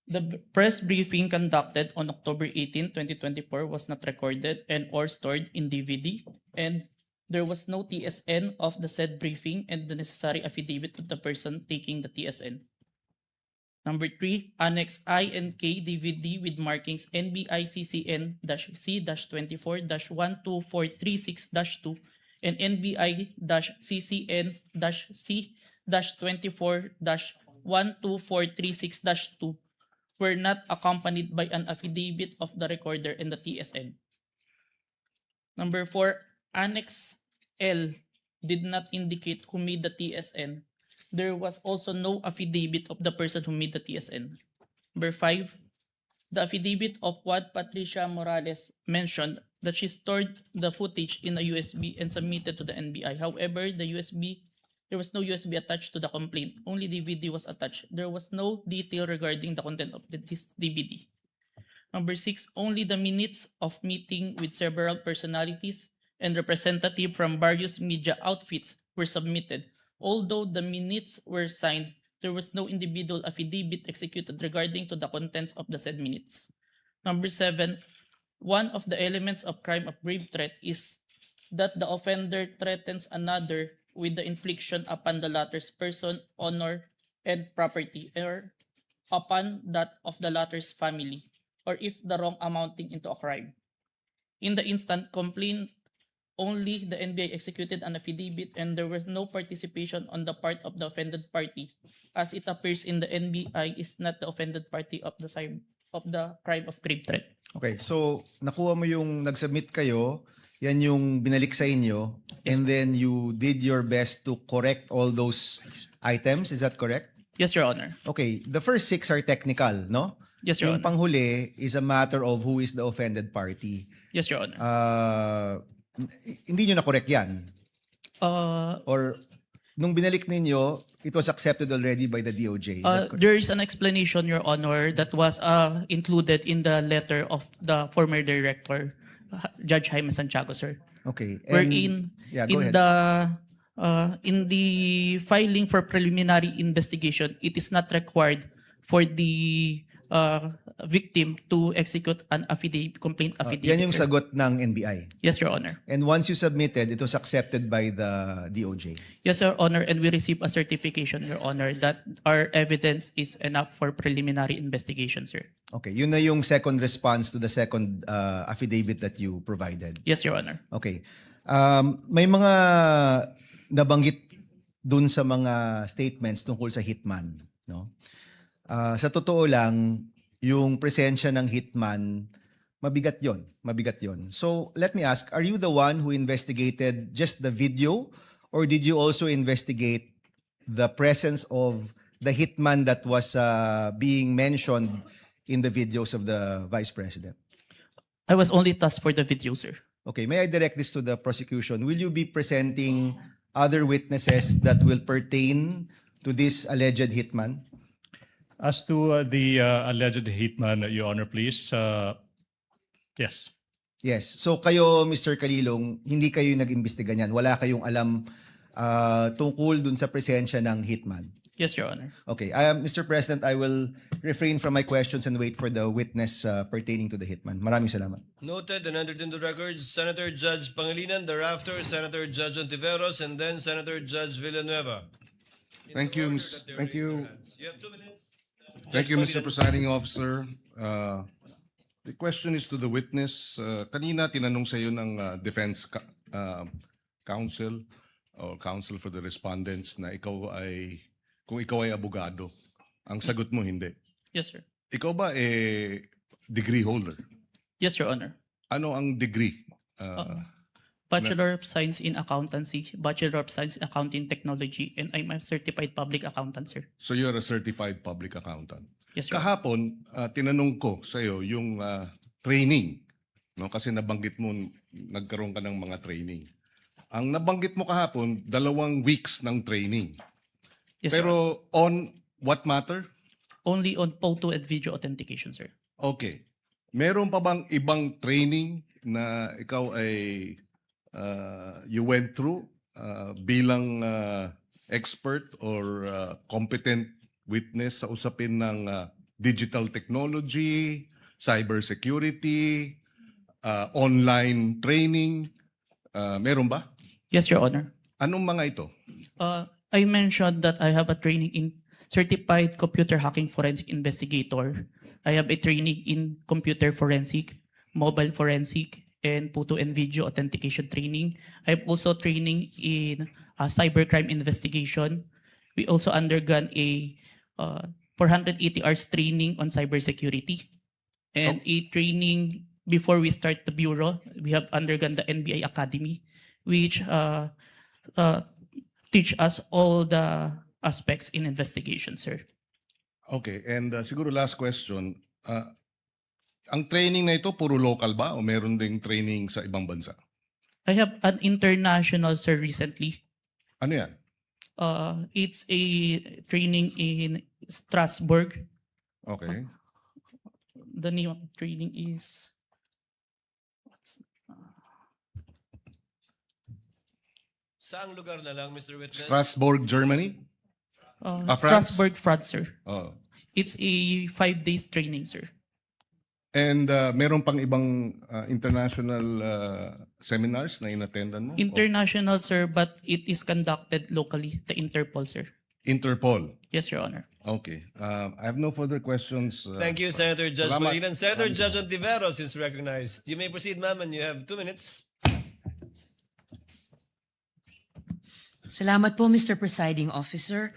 The press briefing conducted on October 18, 2024 was not recorded and or stored in DVD, and there was no TSN of the said briefing and the necessary affidavit of the person taking the TSN. Number 3, Annex I and K DVD with markings NBI-CCN-C-24-12436-2 and NBI-CCN-C-24-12436-2 were not accompanied by an affidavit of the recorder and the TSN. Number 4, Annex L did not indicate who made the TSN. There was also no affidavit of the person who made the TSN. Number 5, the affidavit of Juan Patricia Morales mentioned that she stored the footage in a USB and submitted to the NBI. However, there was no USB attached to the complaint. Only DVD was attached. There was no detail regarding the content of this DVD. Number 6, only the minutes of meeting with several personalities and representatives from various media outfits were submitted. Although the minutes were signed, there was no individual affidavit executed regarding to the contents of the said minutes. Number 7, one of the elements of crime of grave threat is that the offender threatens another with the infliction upon the latter's person, honor, and property, or upon that of the latter's family, or if the wrong amounting into a crime. In the instant complaint, only the NBI executed an affidavit and there was no participation on the part of the offended party, as it appears in the NBI is not the offended party of the crime of grave threat. Okay, so nakuha mo yung nag-submit kayo, yan yung binalik sa inyo, and then you did your best to correct all those items, is that correct? Yes, Your Honor. Okay, the first 6 are technical, no? Yes, Your Yung Honor. panghuli is a matter of who is the offended party. Yes, Your Honor. Hindi nyo na-correct yan. Or nung binalik ninyo, it was accepted already by the DOJ. Is that correct? There is an explanation, Your Honor, that was included in the letter of the former director, Judge Jaime Santiago, sir. Okay. and- Wherein Yeah, go ahead. in the filing for preliminary investigation, it is not required for the victim to execute an affidavit, complaint affidavit. Yan yung sir. sagot ng NBI. Yes, Your Honor. And once you submitted, it was accepted by the DOJ. Yes, Your Honor, and we received a certification, Your Honor, that our evidence is enough for preliminary investigation, sir. Okay, yun na yung second response to the second affidavit that you provided. Yes, Your Honor. Okay. May mga nabanggit dun sa mga statements tungkol sa hitman, no? Sa totoo lang, yung presensya ng hitman, mabigat yon. So, let me ask, are you the one who investigated just the video or did you also investigate the presence of the hitman that was being mentioned in the videos of the Vice President? I was only tasked for the video, sir. Okay, may I direct this to the prosecution? Will you be presenting other witnesses that will pertain to this alleged hitman? As to the alleged hitman, Your Honor, please. Yes. Yes. So kayo, Mr. Kalilong, hindi kayo nag-imbestiga niyan. Wala kayong alam tungkol dun sa presensya ng hitman. Yes, Your Honor. Okay. Mr. President, I will refrain from my questions and wait for the witness pertaining to the hitman. Maraming salamat. Noted and entered into records, Senator Judge Pangilinan, thereafter Senator Judge Ontiveros, and then Senator Judge Villanueva. Thank you, thank you. You have 2 minutes. Thank you, Mr. Presiding Officer. The question is to the witness. Kanina tinanong sa iyo ng Defense Counsel or Counsel for the Respondents na kung ikaw ay abogado. Ang sagot mo hindi. Yes, sir. Ikaw ba degree holder? Yes, Your Honor. Ano ang degree? Bachelor of Science in Accountancy, Bachelor of Science in Accounting Technology, and I'm a certified public accountant, sir. So you're a certified public accountant. Yes, sir. Kahapon, tinanong ko sa iyo yung training. No? Kasi nabanggit mo, nagkaroon ka ng mga training. Ang nabanggit mo kahapon, 2 weeks ng training. Yes, sir. Pero on what matter? Only on photo and video authentication, sir. Okay. Meron pa bang ibang training na ikaw ay you went through bilang expert or competent witness sa usapin ng digital technology, cybersecurity, online training? Meron ba? Yes, Your Honor. Anong mga ito? I mentioned that I have a training in Certified Computer Hacking Forensic Investigator. I have a training in Computer Forensic, Mobile Forensic, and Photo and Video Authentication training. I have also training in cybercrime investigation. We also undergone a 480 hours training on cybersecurity. And a training before we start the bureau, we have undergone the NBI Academy, which teach us all the aspects in investigation, sir. Okay, and siguro last question. Ang training na ito, puro local ba o meron ding training sa ibang bansa? I have an international, sir, recently. Ano yan? It's a training in Strasbourg. Okay. The name of the training is... Saang lugar na lang, Mr. Witness? Strasbourg, Germany? France? Strasbourg, France, sir. Oh. It's a 5 days training, sir. And meron pang ibang international seminars na inattendan mo? International, sir, but it is conducted locally, the Interpol, sir. Interpol. Yes, Your Honor. Okay. I have no further questions. Thank you, Senator Judge Salamat. Pangilinan. Senator Judge Ontiveros is recognized. You may proceed, ma'am, and you have 2 minutes. Salamat po, Mr. Presiding Officer.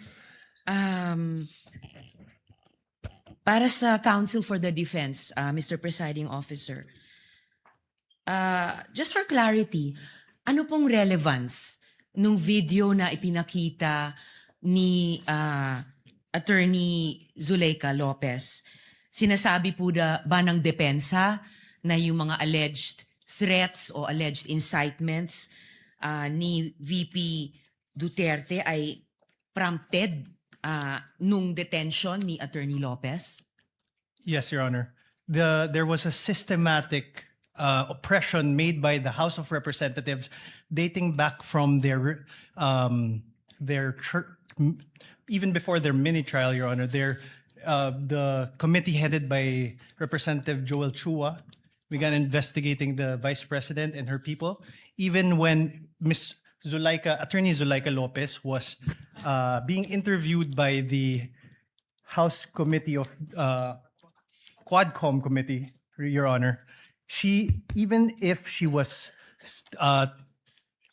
Para sa Counsel for the Defense, Mr. Presiding Officer, just for clarity, ano pong relevance nung video na ipinakita ni Attorney Zuleika Lopez, sinasabi po ba ng depensa na yung mga alleged threats o alleged incitements ni VP Duterte ay prompted nung detention ni Attorney Lopez? Yes, Your Honor. There was a systematic oppression made by the House of Representatives dating back from their even before their mini trial, Your Honor. The committee headed by Representative Joel Chua began investigating the Vice President and her people, even when Attorney Zuleika Lopez was being interviewed by the House Committee of Quadcom Committee, Your Honor. Even if she was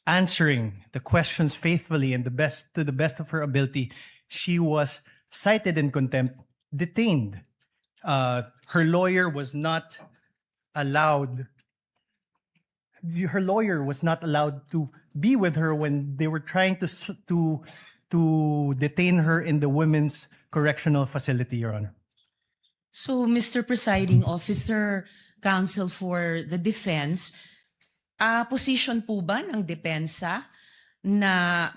answering the questions faithfully and to the best of her ability, she was cited in contempt, detained. Her lawyer was not allowed. Her lawyer was not allowed to be with her when they were trying to detain her in the women's correctional facility, Your Honor. So, Mr. Presiding Officer, Counsel for the Defense, position po ba ng depensa na